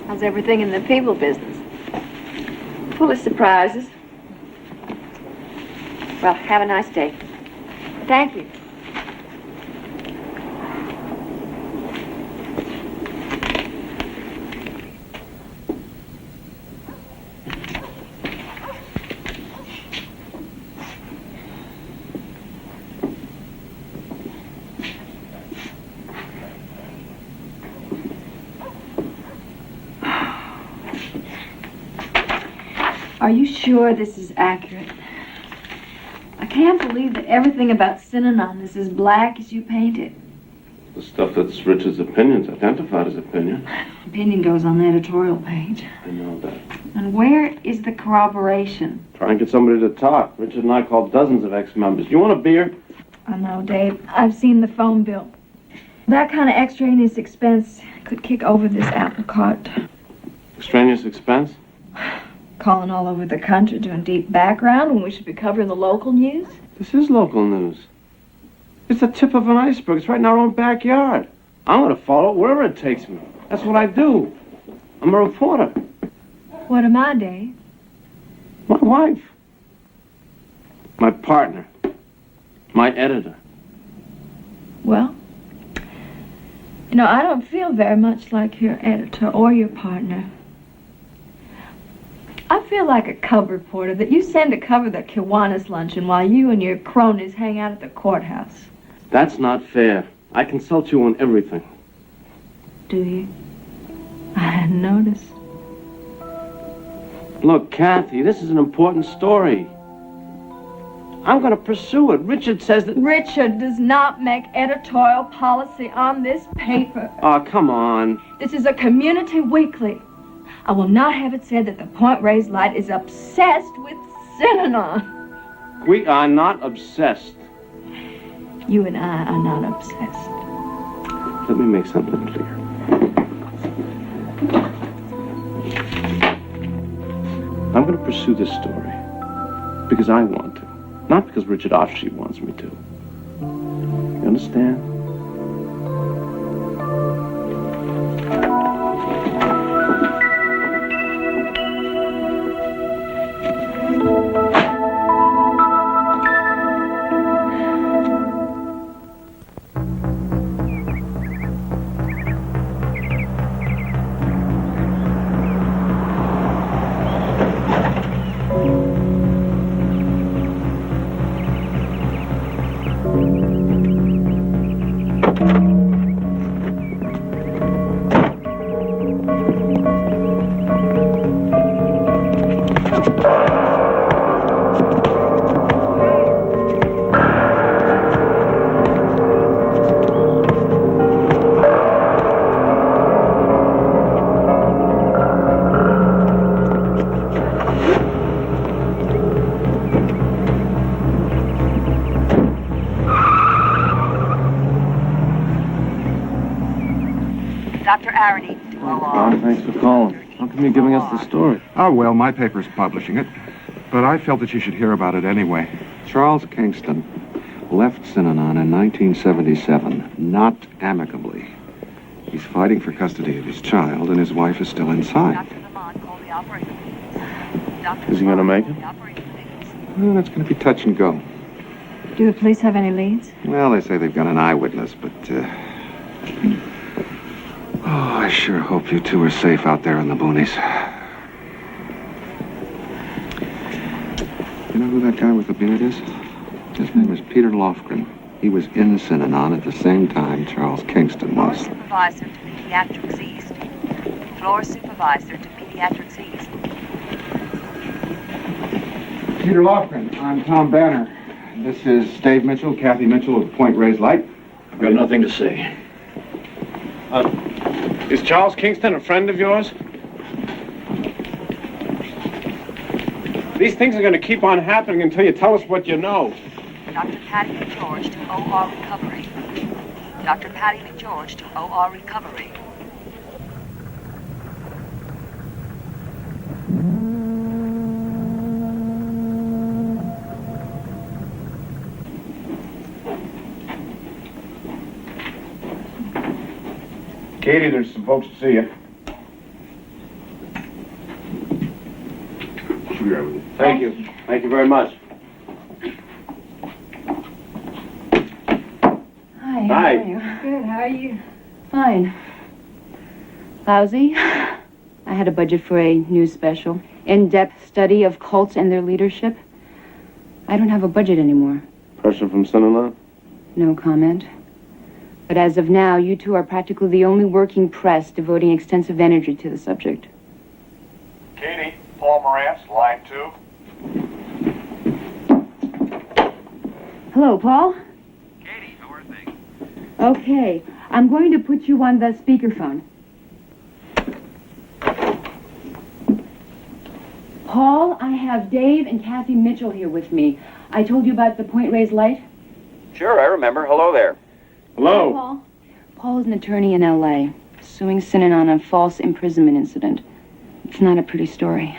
How's everything in the people business? Full of surprises. Well, have a nice day. Thank you. Are you sure this is accurate? I can't believe that everything about Synanon is as black as you paint it. The stuff that's Richard's opinion's identified as opinion. Opinion goes on the editorial page. I know that. And where is the corroboration? Try and get somebody to talk. Richard and I called dozens of ex-members. You want a beer? I know, Dave. I've seen the phone bill. That kind of extraneous expense could kick over this apple cart. Extraneous expense? Calling all over the country doing deep background when we should be covering the local news? This is local news. It's the tip of an iceberg. It's right in our own backyard. I'm going to follow it wherever it takes me. That's what I do. I'm a reporter. What am I, Dave? My wife. My partner. My editor. Well, you know, I don't feel very much like your editor or your partner. I feel like a cub reporter that you send to cover the Kiwanis luncheon while you and your cronies hang out at the courthouse. That's not fair. I consult you on everything. Do you? I hadn't noticed. Look, Cathy, this is an important story. I'm going to pursue it. Richard says that... Richard does not make editorial policy on this paper. Oh, come on. This is a community weekly. I will not have it said that the Point Reyes Light is obsessed with Synanon. We are not obsessed. You and I are not obsessed. Let me make something clear. I'm going to pursue this story because I want to, not because Richard Offsheet wants me to. You understand? Thanks for calling. How come you're giving us the story? Oh, well, my paper's publishing it. But I felt that you should hear about it anyway. Charles Kingston left Synanon in 1977, not amicably. He's fighting for custody of his child, and his wife is still inside. Is he going to make it? Well, that's going to be touch and go. Do the police have any leads? Well, they say they've got an eyewitness, but, oh, I sure hope you two are safe out there in the boonies. You know who that guy with the beard is? His name is Peter Lofgren. He was in Synanon at the same time Charles Kingston was. Supervisor to Pediatrics East. Floor Supervisor to Pediatrics East. Peter Lofgren, I'm Tom Banner. This is Dave Mitchell, Cathy Mitchell of Point Reyes Light. I've got nothing to say. Is Charles Kingston a friend of yours? These things are going to keep on happening until you tell us what you know. Dr. Patty McGeorge to OR recovery. Dr. Patty McGeorge to OR recovery. Katie, there's some folks to see you. Thank you. Thank you very much. Hi. Hi. How are you? Good, how are you? Fine. Lousy. I had a budget for a news special. In-depth study of cults and their leadership. I don't have a budget anymore. Pressure from Synanon? No comment. But as of now, you two are practically the only working press devoting extensive energy to the subject. Katie, Paul Morantz, line 2. Hello, Paul. Katie, how are things? Okay. I'm going to put you on the speakerphone. Paul, I have Dave and Cathy Mitchell here with me. I told you about the Point Reyes light? Sure, I remember. Hello there. Hello. Paul. Paul is an attorney in L.A., suing Synanon on a false imprisonment incident. It's not a pretty story.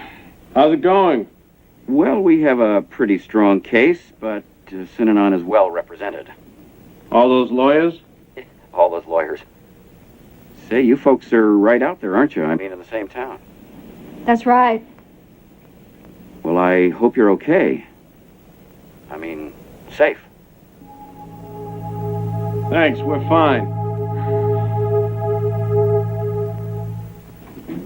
How's it going? Well, we have a pretty strong case, but Synanon is well represented. All those lawyers? All those lawyers. Say, you folks are right out there, aren't you? I mean, in the same town. That's right. Well, I hope you're okay. I mean, safe. Thanks, we're fine.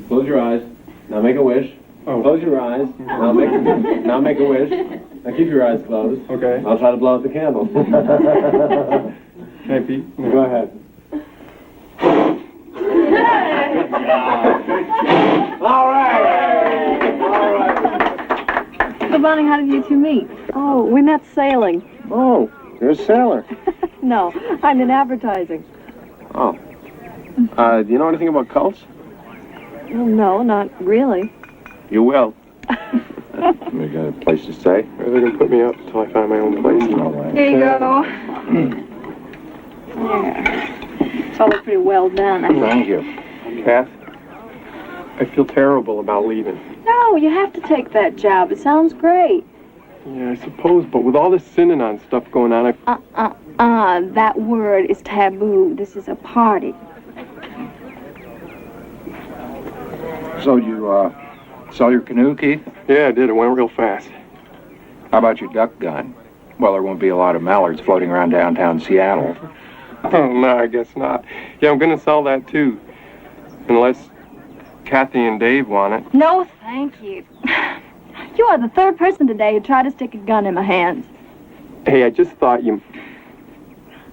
Close your eyes. Now make a wish. Oh. Close your eyes. Now make a wish. Now keep your eyes closed. Okay. I'll try to blow out the candle. Okay, Pete. Go ahead. All right. All right. So, Bonnie, how did you two meet? Oh, we met sailing. Oh, you're a sailor. No, I'm in advertising. Oh. Do you know anything about cults? Well, no, not really. You will. We got a place to stay? They're going to put me up until I find my own place. All right. Here you go. There. It's all pretty well done. Thank you. Kath, I feel terrible about leaving. No, you have to take that job. It sounds great. Yeah, I suppose, but with all this Synanon stuff going on, That word is taboo. This is a party. So you, sell your canoe, Keith? Yeah, I did. It went real fast. How about your duck gun? Well, there won't be a lot of mallards floating around downtown Seattle. Oh, no, I guess not. Yeah, I'm going to sell that, too. Unless Cathy and Dave want it. No, thank you. You are the third person today who tried to stick a gun in my hands. Hey, I just thought you...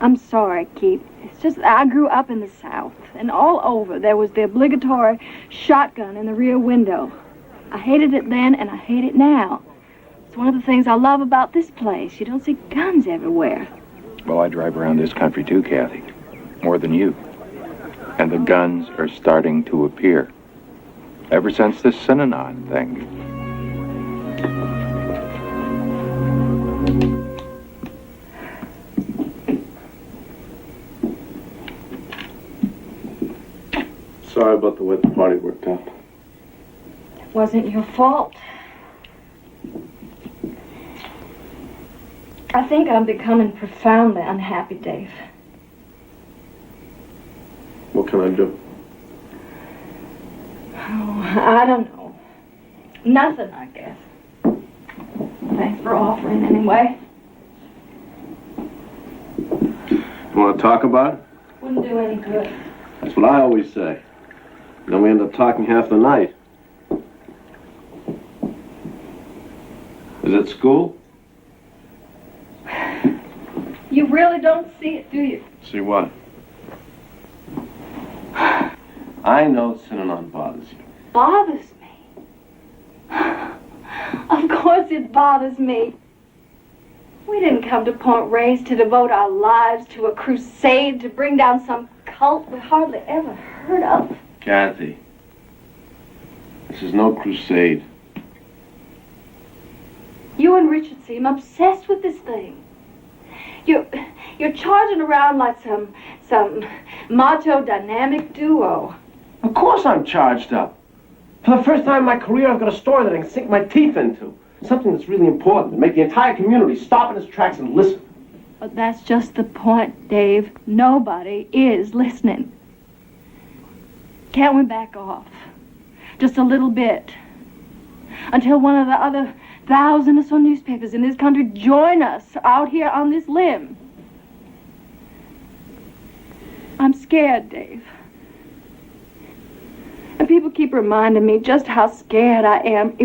I'm sorry, Keith. It's just I grew up in the South, and all over there was the obligatory shotgun in the rear window. I hated it then, and I hate it now. It's one of the things I love about this place. You don't see guns everywhere. Well, I drive around this country too, Cathy. More than you. And the guns are starting to appear. Ever since this Synanon thing. Sorry about the way the party worked out. It wasn't your fault. I think I'm becoming profoundly unhappy, Dave. What can I do? Oh, I don't know. Nothing, I guess. Thanks for offering anyway. You want to talk about it? Wouldn't do any good. That's what I always say. Then we end up talking half the night. Is it school? You really don't see it, do you? See what? I know Synanon bothers you. Bothers me. Of course it bothers me. We didn't come to Point Reyes to devote our lives to a crusade to bring down some cult we hardly ever heard of. Cathy, this is no crusade. You and Richard seem obsessed with this thing. You're charging around like some macho dynamic duo. Of course I'm charged up. For the first time in my career, I've got a story that I can sink my teeth into. Something that's really important, and make the entire community stop in its tracks and listen. But that's just the point, Dave. Nobody is listening. Can't we back off? Just a little bit. Until one of the other 1,000 or so newspapers in this country join us out here on this limb. I'm scared, Dave. And people keep reminding me just how scared I am.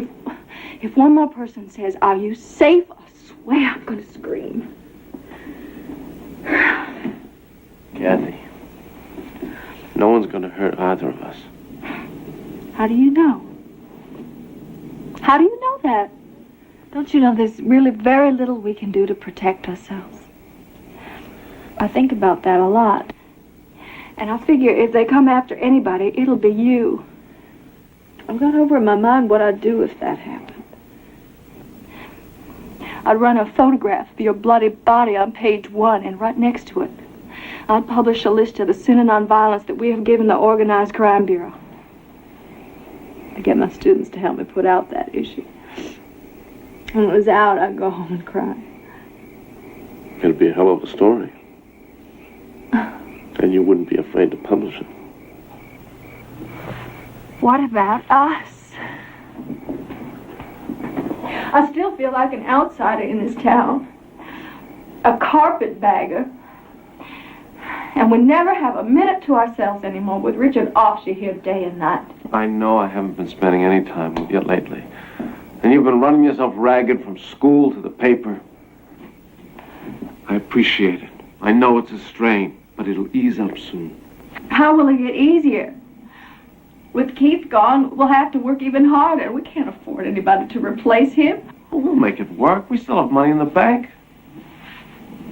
If one more person says, "Are you safe?" I swear I'm going to scream. Cathy, no one's going to hurt either of us. How do you know? How do you know that? Don't you know there's really very little we can do to protect ourselves? I think about that a lot. And I figure if they come after anybody, it'll be you. I've got over in my mind what I'd do if that happened. I'd run a photograph of your bloody body on page 1, and right next to it, I'd publish a list of the Synanon violence that we have given the Organized Crime Bureau. I'd get my students to help me put out that issue. When it was out, I'd go home and cry. It'd be a hell of a story. And you wouldn't be afraid to publish it. What about us? I still feel like an outsider in this town. A carpetbagger. And we never have a minute to ourselves anymore with Richard Offshee here day and night. I know I haven't been spending any time with you lately. And you've been running yourself ragged from school to the paper. I appreciate it. I know it's a strain, but it'll ease up soon. How will it get easier? With Keith gone, we'll have to work even harder. We can't afford anybody to replace him. Well, we'll make it work. We still have money in the bank.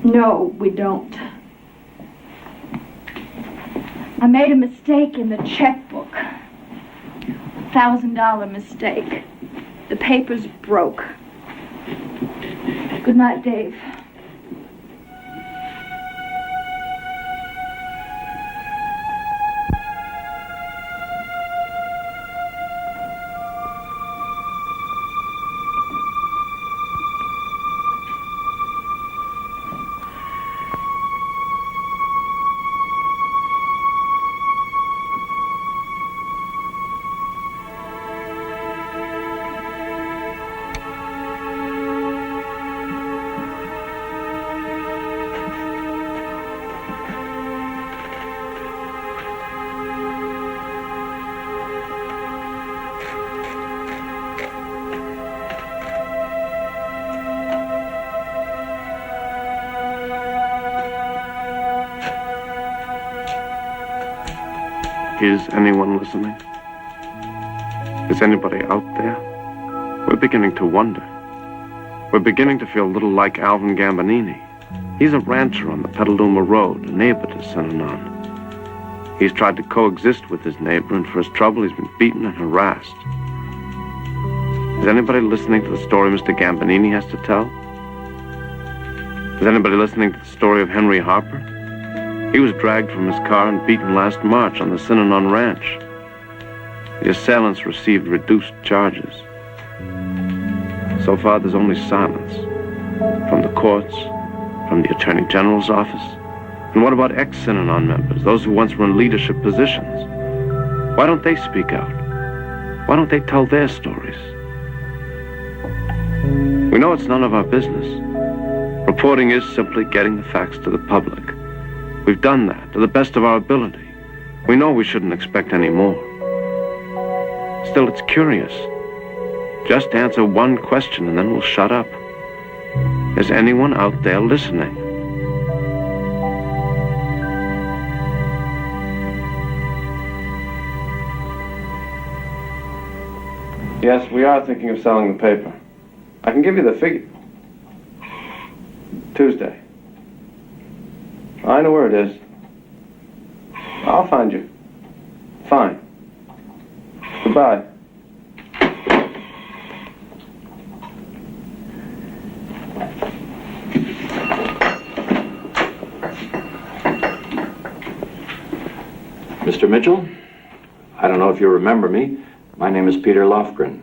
No, we don't. I made a mistake in the checkbook. $1,000 mistake. The papers broke. Good night, Dave. Is anyone listening? Is anybody out there? We're beginning to wonder. We're beginning to feel a little like Alvin Gambonini. He's a rancher on the Petaluma Road, a neighbor to Synanon. He's tried to coexist with his neighbor, and for his trouble, he's been beaten and harassed. Is anybody listening to the story Mr. Gambonini has to tell? Is anybody listening to the story of Henry Harper? He was dragged from his car and beaten last March on the Synanon Ranch. The assailants received reduced charges. So far, there's only silence. From the courts, from the Attorney General's office. And what about ex-Synanon members, those who once were in leadership positions? Why don't they speak out? Why don't they tell their stories? We know it's none of our business. Reporting is simply getting the facts to the public. We've done that to the best of our ability. We know we shouldn't expect any more. Still, it's curious. Just answer one question and then we'll shut up. Is anyone out there listening? Yes, we are thinking of selling the paper. I can give you the figure. Tuesday. I know where it is. I'll find you. Fine. Goodbye. Mr. Mitchell, I don't know if you remember me. My name is Peter Lofgren.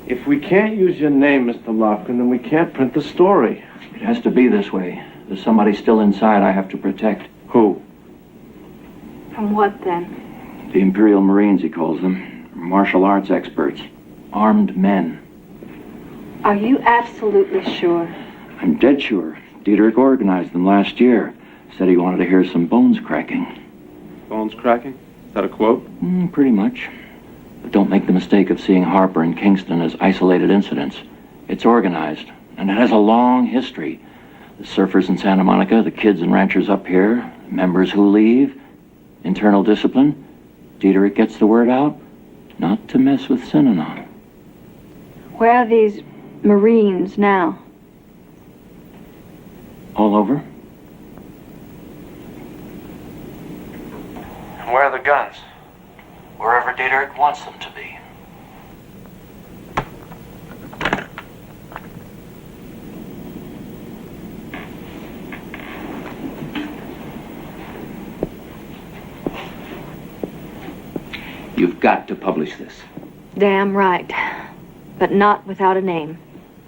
If we can't use your name, Mr. Lofgren, then we can't print the story. It has to be this way. There's somebody still inside I have to protect. Who? From what then? The Imperial Marines, he calls them. Martial arts experts. Armed men. Are you absolutely sure? I'm dead sure. Diederik organized them last year. Said he wanted to hear some bones cracking. Bones cracking? Is that a quote? Pretty much. But don't make the mistake of seeing Harper and Kingston as isolated incidents. It's organized, and it has a long history. The surfers in Santa Monica, the kids and ranchers up here, members who leave, internal discipline. Diederik gets the word out, not to mess with Synanon. Where are these Marines now? All over? And where are the guns? Wherever Diederik wants them to be. You've got to publish this. Damn right. But not without a name.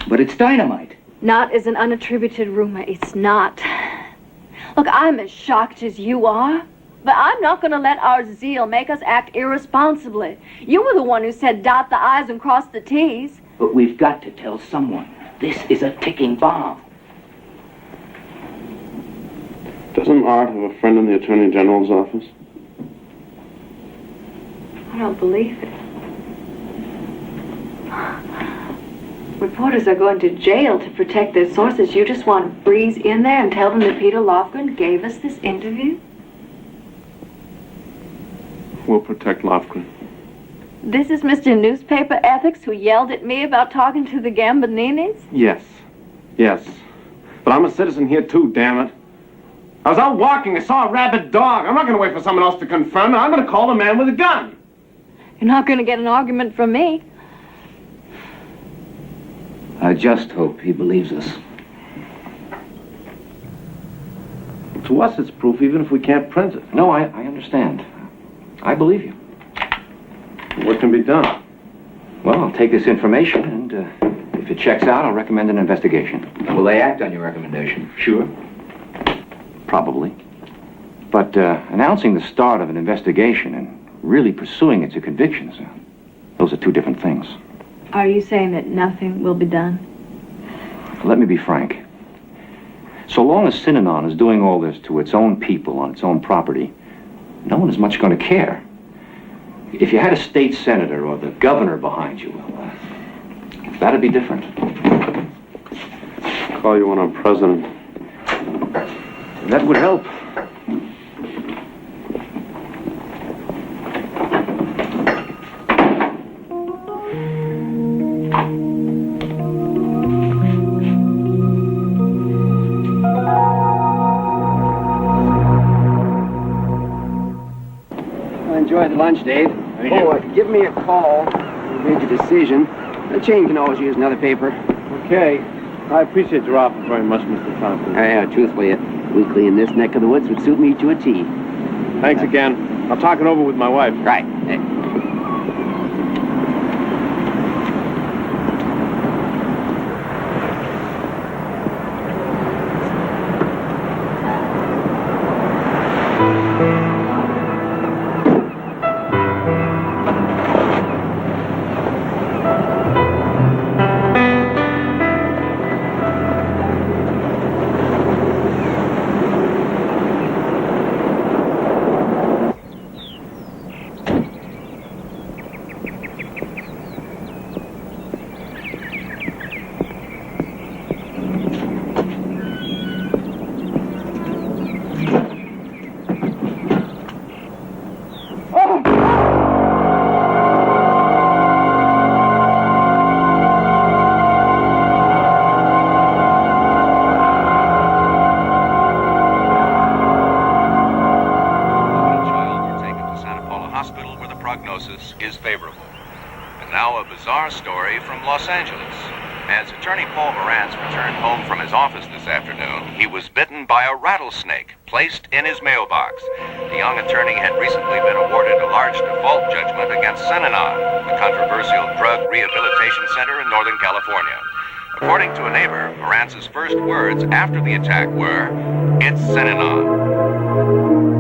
But it's dynamite. Not as an unattributed rumor. It's not. Look, I'm as shocked as you are. But I'm not going to let our zeal make us act irresponsibly. You were the one who said dot the I's and cross the T's. But we've got to tell someone. This is a ticking bomb. Doesn't Art have a friend in the Attorney General's office? I don't believe it. Reporters are going to jail to protect their sources. You just want to breeze in there and tell them that Peter Lofgren gave us this interview? We'll protect Lofgren. This is Mr. Newspaper Ethics who yelled at me about talking to the Gambaninis? Yes. Yes. But I'm a citizen here too, damn it. I was out walking. I saw a rabid dog. I'm not going to wait for someone else to confirm it. I'm going to call the man with a gun. You're not going to get an argument from me. I just hope he believes us. To us, it's proof, even if we can't print it. No, I understand. I believe you. What can be done? Well, I'll take this information, and if it checks out, I'll recommend an investigation. Will they act on your recommendation? Sure. Probably. But announcing the start of an investigation and really pursuing it to convictions, those are two different things. Are you saying that nothing will be done? Let me be frank. So long as Synanon is doing all this to its own people on its own property, no one is much going to care. If you had a state senator or the governor behind you, well, that'd be different. Call you when I'm president. That would help. Enjoy the lunch, Dave. Give me a call. Make a decision. Jane can always use another paper. Okay. I appreciate your offer very much, Mr. Thompson. Yeah, truthfully, weekly in this neck of the woods would suit me to a T. Thanks again. I'll talk it over with my wife. Right. Hey. Is favorable. And now a bizarre story from Los Angeles. As attorney Paul Morantz returned home from his office this afternoon, he was bitten by a rattlesnake placed in his mailbox. The young attorney had recently been awarded a large default judgment against Synanon, a controversial drug rehabilitation center in Northern California. According to a neighbor, Morantz's first words after the attack were, "It's Synanon."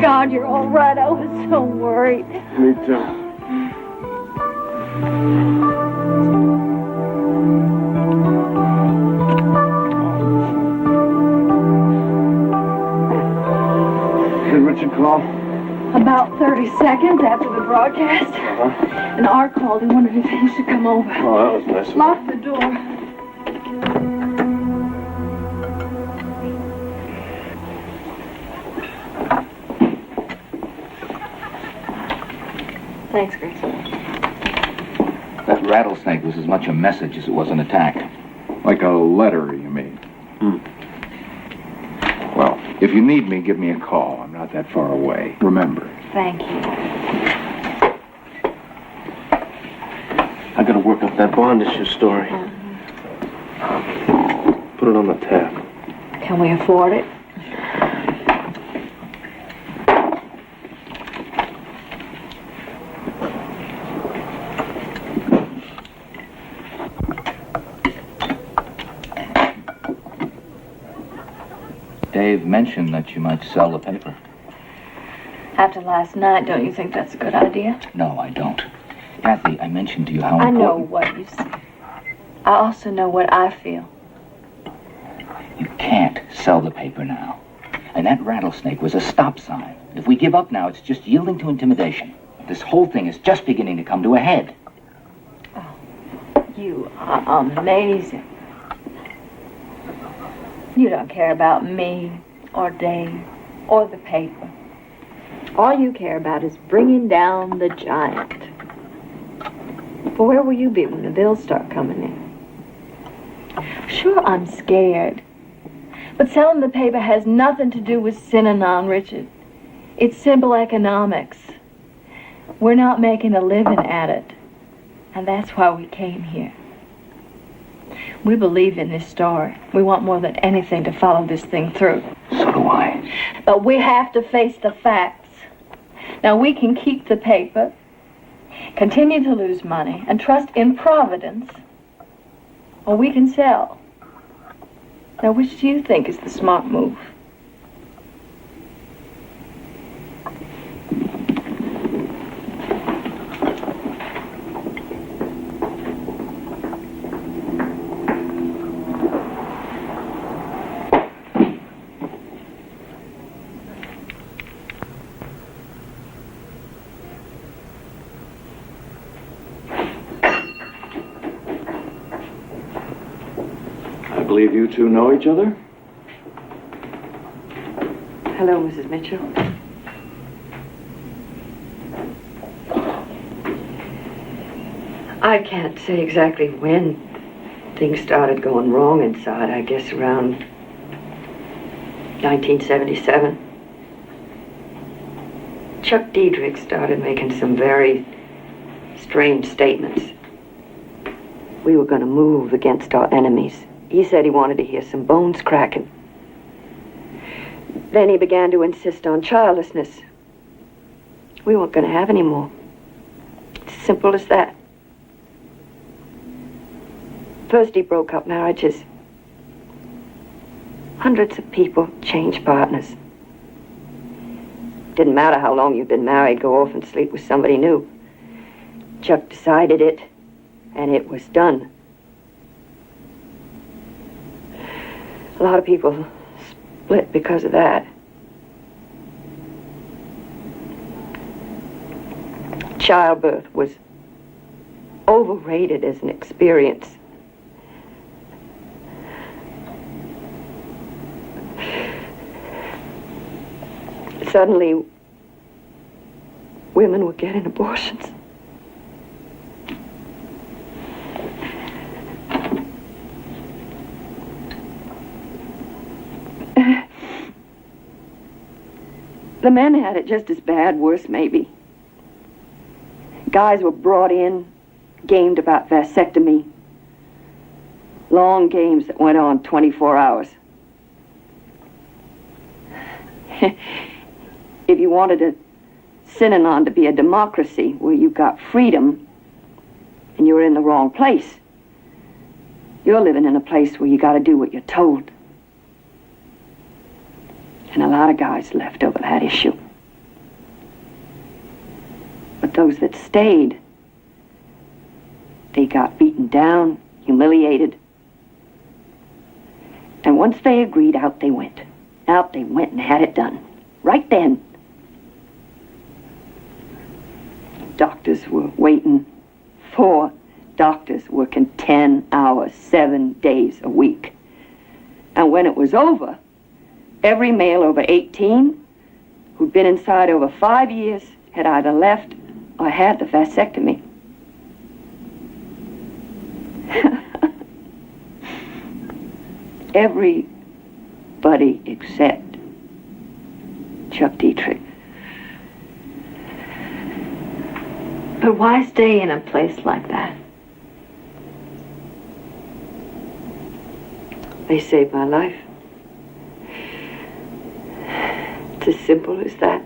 God, you're all right. I was so worried. Me too. Did Richard call? About 30 seconds after the broadcast. And Art called and wondered if he should come over. Oh, that was nice. Lock the door. Thanks, Grace. That rattlesnake was as much a message as it was an attack. Like a letter, you mean? Well, if you need me, give me a call. I'm not that far away. Remember. Thank you. I gotta work up that bond issue story. Put it on the tab. Can we afford it? Dave mentioned that you might sell the paper. After last night, don't you think that's a good idea? No, I don't. Cathy, I mentioned to you how I important... know what you say. I also know what I feel. You can't sell the paper now. And that rattlesnake was a stop sign. If we give up now, it's just yielding to intimidation. This whole thing is just beginning to come to a head. You are amazing. You don't care about me, or Dave, or the paper. All you care about is bringing down the giant. But where will you be when the bills start coming in? Sure, I'm scared. But selling the paper has nothing to do with Synanon, Richard. It's simple economics. We're not making a living at it. And that's why we came here. We believe in this story. We want more than anything to follow this thing through. So do I. But we have to face the facts. Now, we can keep the paper, continue to lose money, and trust in Providence, or we can sell. Now, which do you think is the smart move? I believe you two know each other? Hello, Mrs. Mitchell. I can't say exactly when things started going wrong inside. I guess around 1977. Chuck Diedrich started making some very strange statements. We were going to move against our enemies. He said he wanted to hear some bones cracking. Then he began to insist on childlessness. We weren't going to have any more. It's as simple as that. First he broke up marriages. Hundreds of people changed partners. Didn't matter how long you'd been married, go off and sleep with somebody new. Chuck decided it, and it was done. A lot of people split because of that. Childbirth was overrated as an experience. Suddenly, women were getting abortions. The men had it just as bad, worse maybe. Guys were brought in, gamed about vasectomy. Long games that went on 24 hours. If you wanted a Synanon to be a democracy where you got freedom and you're in the wrong place, you're living in a place where you got to do what you're told. And a lot of guys left over that issue. But those that stayed, they got beaten down, humiliated. And once they agreed, out they went. Out they went and had it done. Right then. Doctors were waiting. 4 doctors working 10 hours, 7 days a week. And when it was over, every male over 18 who'd been inside over 5 years had either left or had the vasectomy. Everybody except Chuck Dietrich. But why stay in a place like that? They saved my life. It's as simple as that.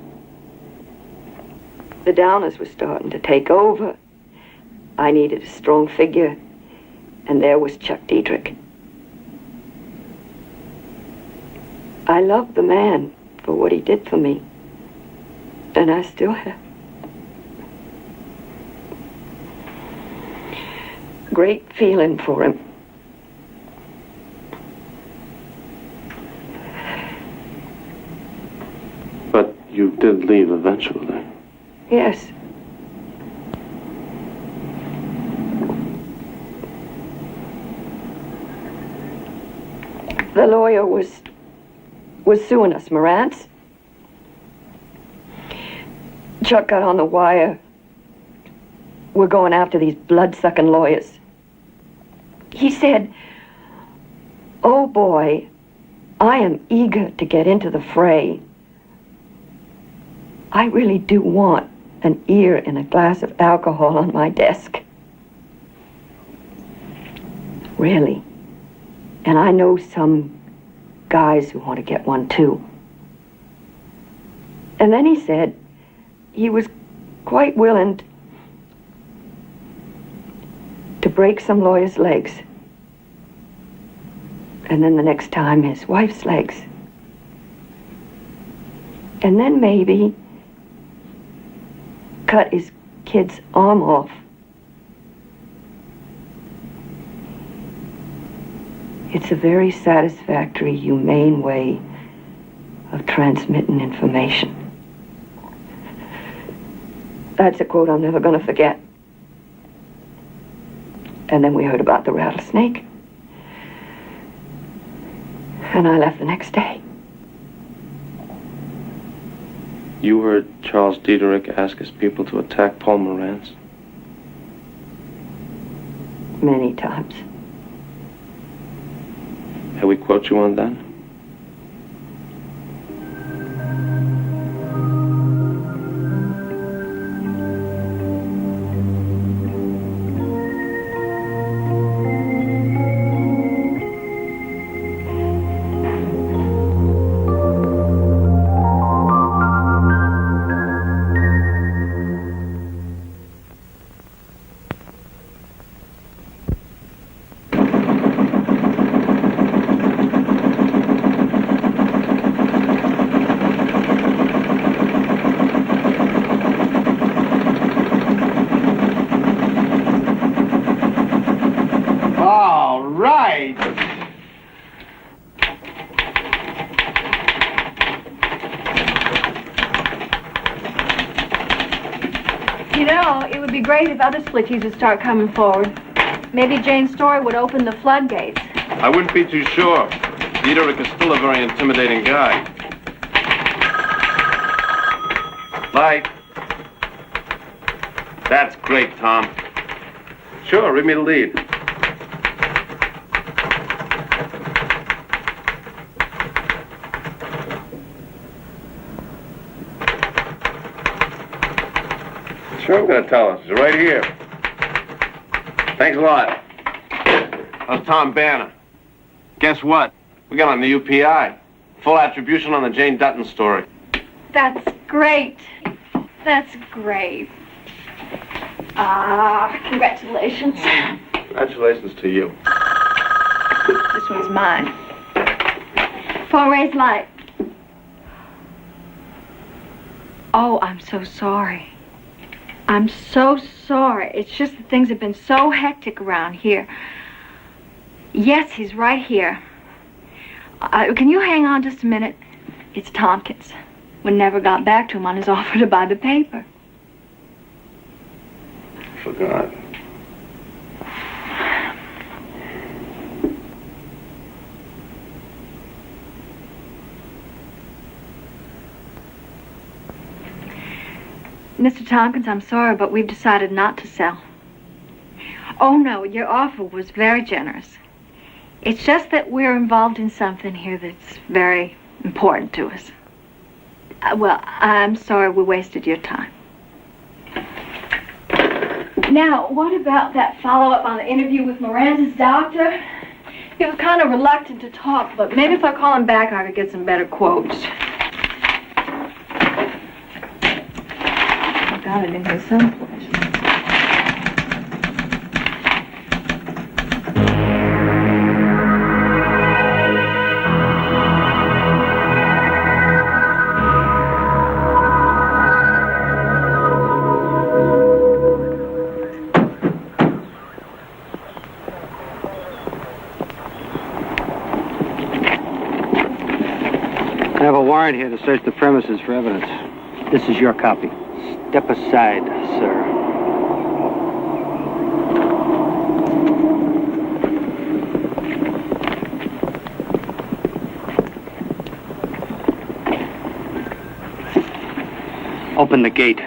The Downers were starting to take over. I needed a strong figure, and there was Chuck Dietrich. I loved the man for what he did for me, and I still have. Great feeling for him. But you did leave eventually. Yes. The lawyer was suing us, Morantz. Chuck got on the wire. We're going after these blood-sucking lawyers. He said, "Oh boy, I am eager to get into the fray. I really do want an ear and a glass of alcohol on my desk." Really. And I know some guys who want to get one too. And then he said he was quite willing to break some lawyers' legs. And then the next time his wife's legs. And then maybe cut his kid's arm off. It's a very satisfactory, humane way of transmitting information. That's a quote I'm never going to forget. And then we heard about the rattlesnake. And I left the next day. You heard Charles Dietrich ask his people to attack Paul Morantz? Many times. Can we quote you on that? Great if other splitties would start coming forward. Maybe Jane's story would open the floodgates. I wouldn't be too sure. Dietrich is still a very intimidating guy. Light. That's great, Tom. Sure, read me the lead. Sure, I'm going to tell us. It's right here. Thanks a lot. That's Tom Banner. Guess what? We got on the UPI. Full attribution on the Jane Dutton story. That's great. That's great. Congratulations. Congratulations to you. This one's mine. Phone raised light. Oh, I'm so sorry. I'm so sorry. It's just that things have been so hectic around here. Yes, he's right here. Can you hang on just a minute? It's Tompkins. We never got back to him on his offer to buy the paper. Forgot. Mr. Tompkins, I'm sorry, but we've decided not to sell. Oh, no, your offer was very generous. It's just that we're involved in something here that's very important to us. Well, I'm sorry we wasted your time. Now, what about that follow-up on the interview with Miranda's doctor? He was kind of reluctant to talk, but maybe if I call him back, I could get some better quotes. I got it in here someplace. I have a warrant here to search the premises for evidence. This is your copy. Step aside, sir. Open the gate.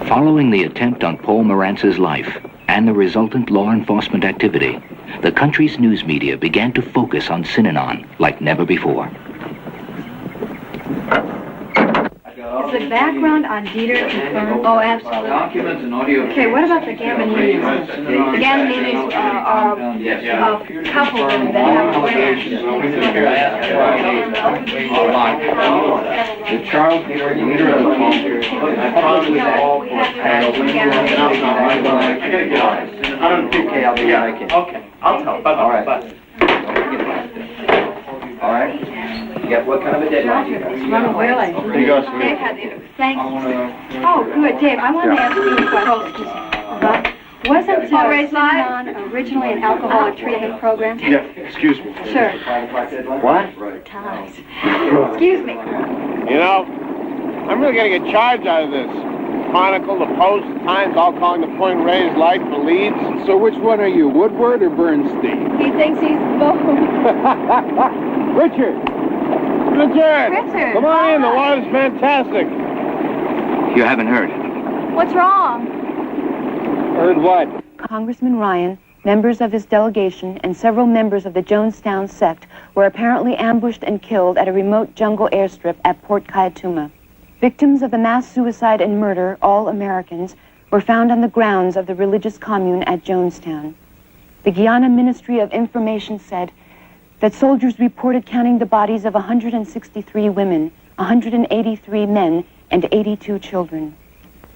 Following the attempt on Paul Morantz's life and the resultant law enforcement activity, the country's news media began to focus on Synanon like never before. Is the background on Dieter confirmed? Oh, absolutely. Documents and audio. Okay, what about the Gambaninis? The Gambaninis are a couple that have The Charles leader of the Okay, I'll tell. But all right. All right. You got what kind of a deadline you got? Run away. Here you go, Smith. Dave had it. Thanks. Oh, good, Dave. I want to ask you a question. Wasn't Synanon originally an alcoholic treatment program? Yeah, excuse me. Sure. What? Times. Excuse me. You know, I'm really going to get charged out of this. Chronicle, the Post, the Times, all calling the point raised light for leads. So which one are you, Woodward or Bernstein? He thinks he's both. Richard! Richard! Richard! Come on in, the water's fantastic. You haven't heard. What's wrong? Heard what? Congressman Ryan, members of his delegation, and several members of the Jonestown sect were apparently ambushed and killed at a remote jungle airstrip at Port Kayatuma. Victims of the mass suicide and murder, all Americans, were found on the grounds of the religious commune at Jonestown. The Guyana Ministry of Information said that soldiers reported counting the bodies of 163 women, 183 men, and 82 children.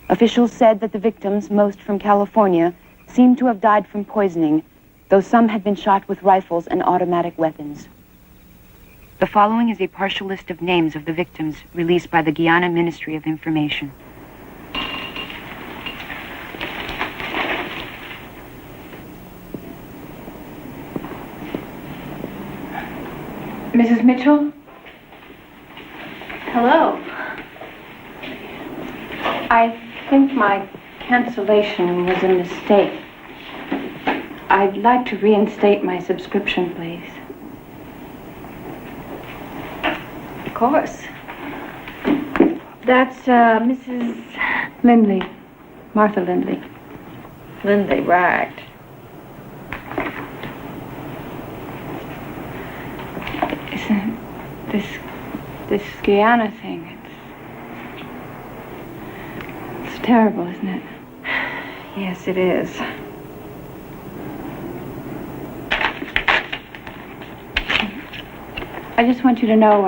Officials said that the victims, most from California, seemed to have died from poisoning, though some had been shot with rifles and automatic weapons. The following is a partial list of names of the victims released by the Guyana Ministry of Information. Mrs. Mitchell? Hello. I think my cancellation was a mistake. I'd like to reinstate my subscription, please. Of course. That's Mrs. Lindley. Martha Lindley. Lindley, right. This Guyana thing, it's terrible, isn't it? Yes, it is. I just want you to know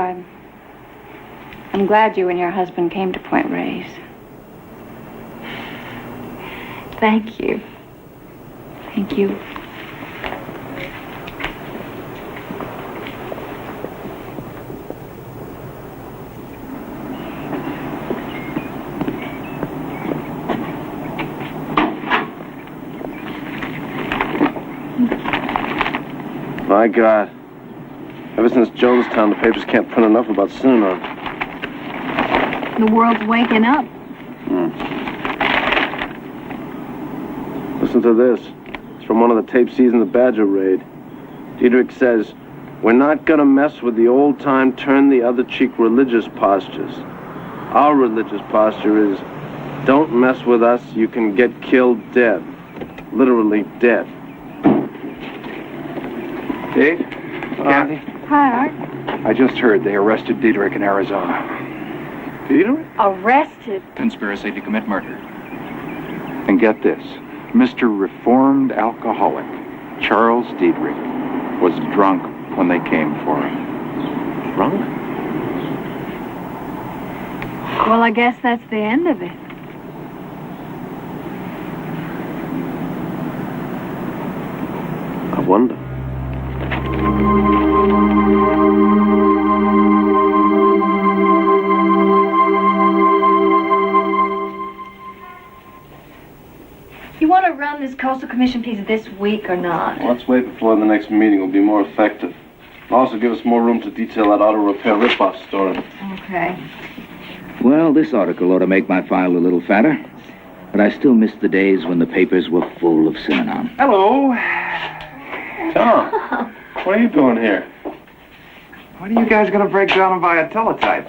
I'm glad you and your husband came to Point Reyes. Thank you. Thank you. My God. Ever since Jonestown, the papers can't print enough about Synanon. The world's waking up. Listen to this. It's from one of the tape sees in the Badger raid. Diedrich says, "We're not gonna mess with the old-time turn-the-other-cheek religious postures. Our religious posture is, don't mess with us, you can get killed dead. Literally dead." Dave? Cathy? Hi, Art. I just heard they arrested Diedrich in Arizona. Diedrich? Arrested? Conspiracy to commit murder. And get this. Mr. Reformed Alcoholic, Charles Diedrich, was drunk when they came for him. Drunk? Well, I guess that's the end of it. I wonder. You want to run this Coastal Commission piece this week or not? Well, let's wait before the next meeting will be more effective. It'll also give us more room to detail that auto repair rip-off story. Okay. Well, this article ought to make my file a little fatter. But I still miss the days when the papers were full of Synanon. Hello. Tom, what are you doing here? What are you guys going to break down and buy a teletype?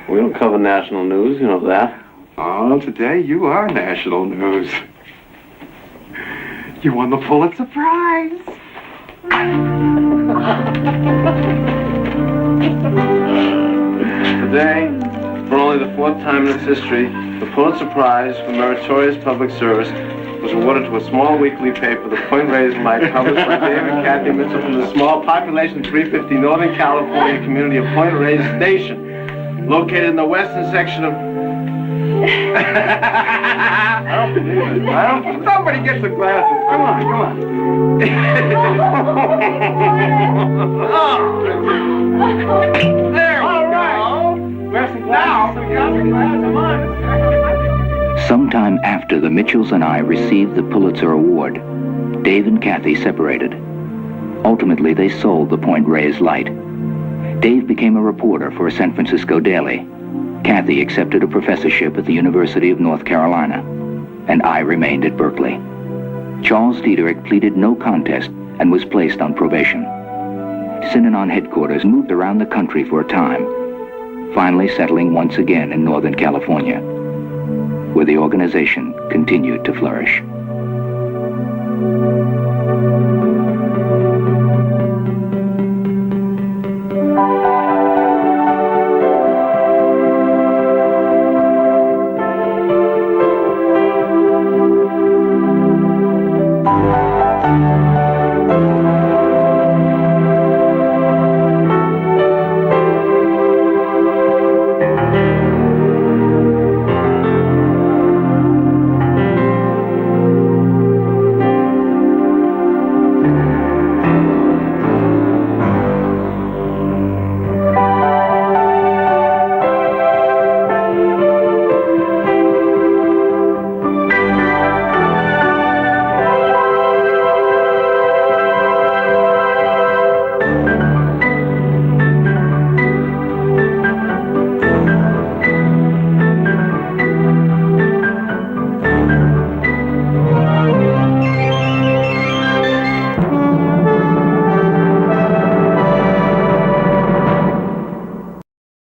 We don't cover national news, you know that. Oh, today you are national news. You won the Pulitzer Prize. Today, for only the fourth time in its history, the Pulitzer Prize for Meritorious Public Service was awarded to a small weekly paper, the Point Reyes Light, published by Dave and Cathy Mitchell from the small population 350 Northern California community of Point Reyes Station, located in the western section of... I don't believe it. Somebody get the glasses. Come on, come on. There we go. Now, Sometime after the Mitchells and I received the Pulitzer Award, Dave and Cathy separated. Ultimately, they sold the Point Reyes Light. Dave became a reporter for a San Francisco daily. Cathy accepted a professorship at the University of North Carolina, and I remained at Berkeley. Charles Diedrich pleaded no contest and was placed on probation. Synanon headquarters moved around the country for a time, finally settling once again in Northern California, where the organization continued to flourish.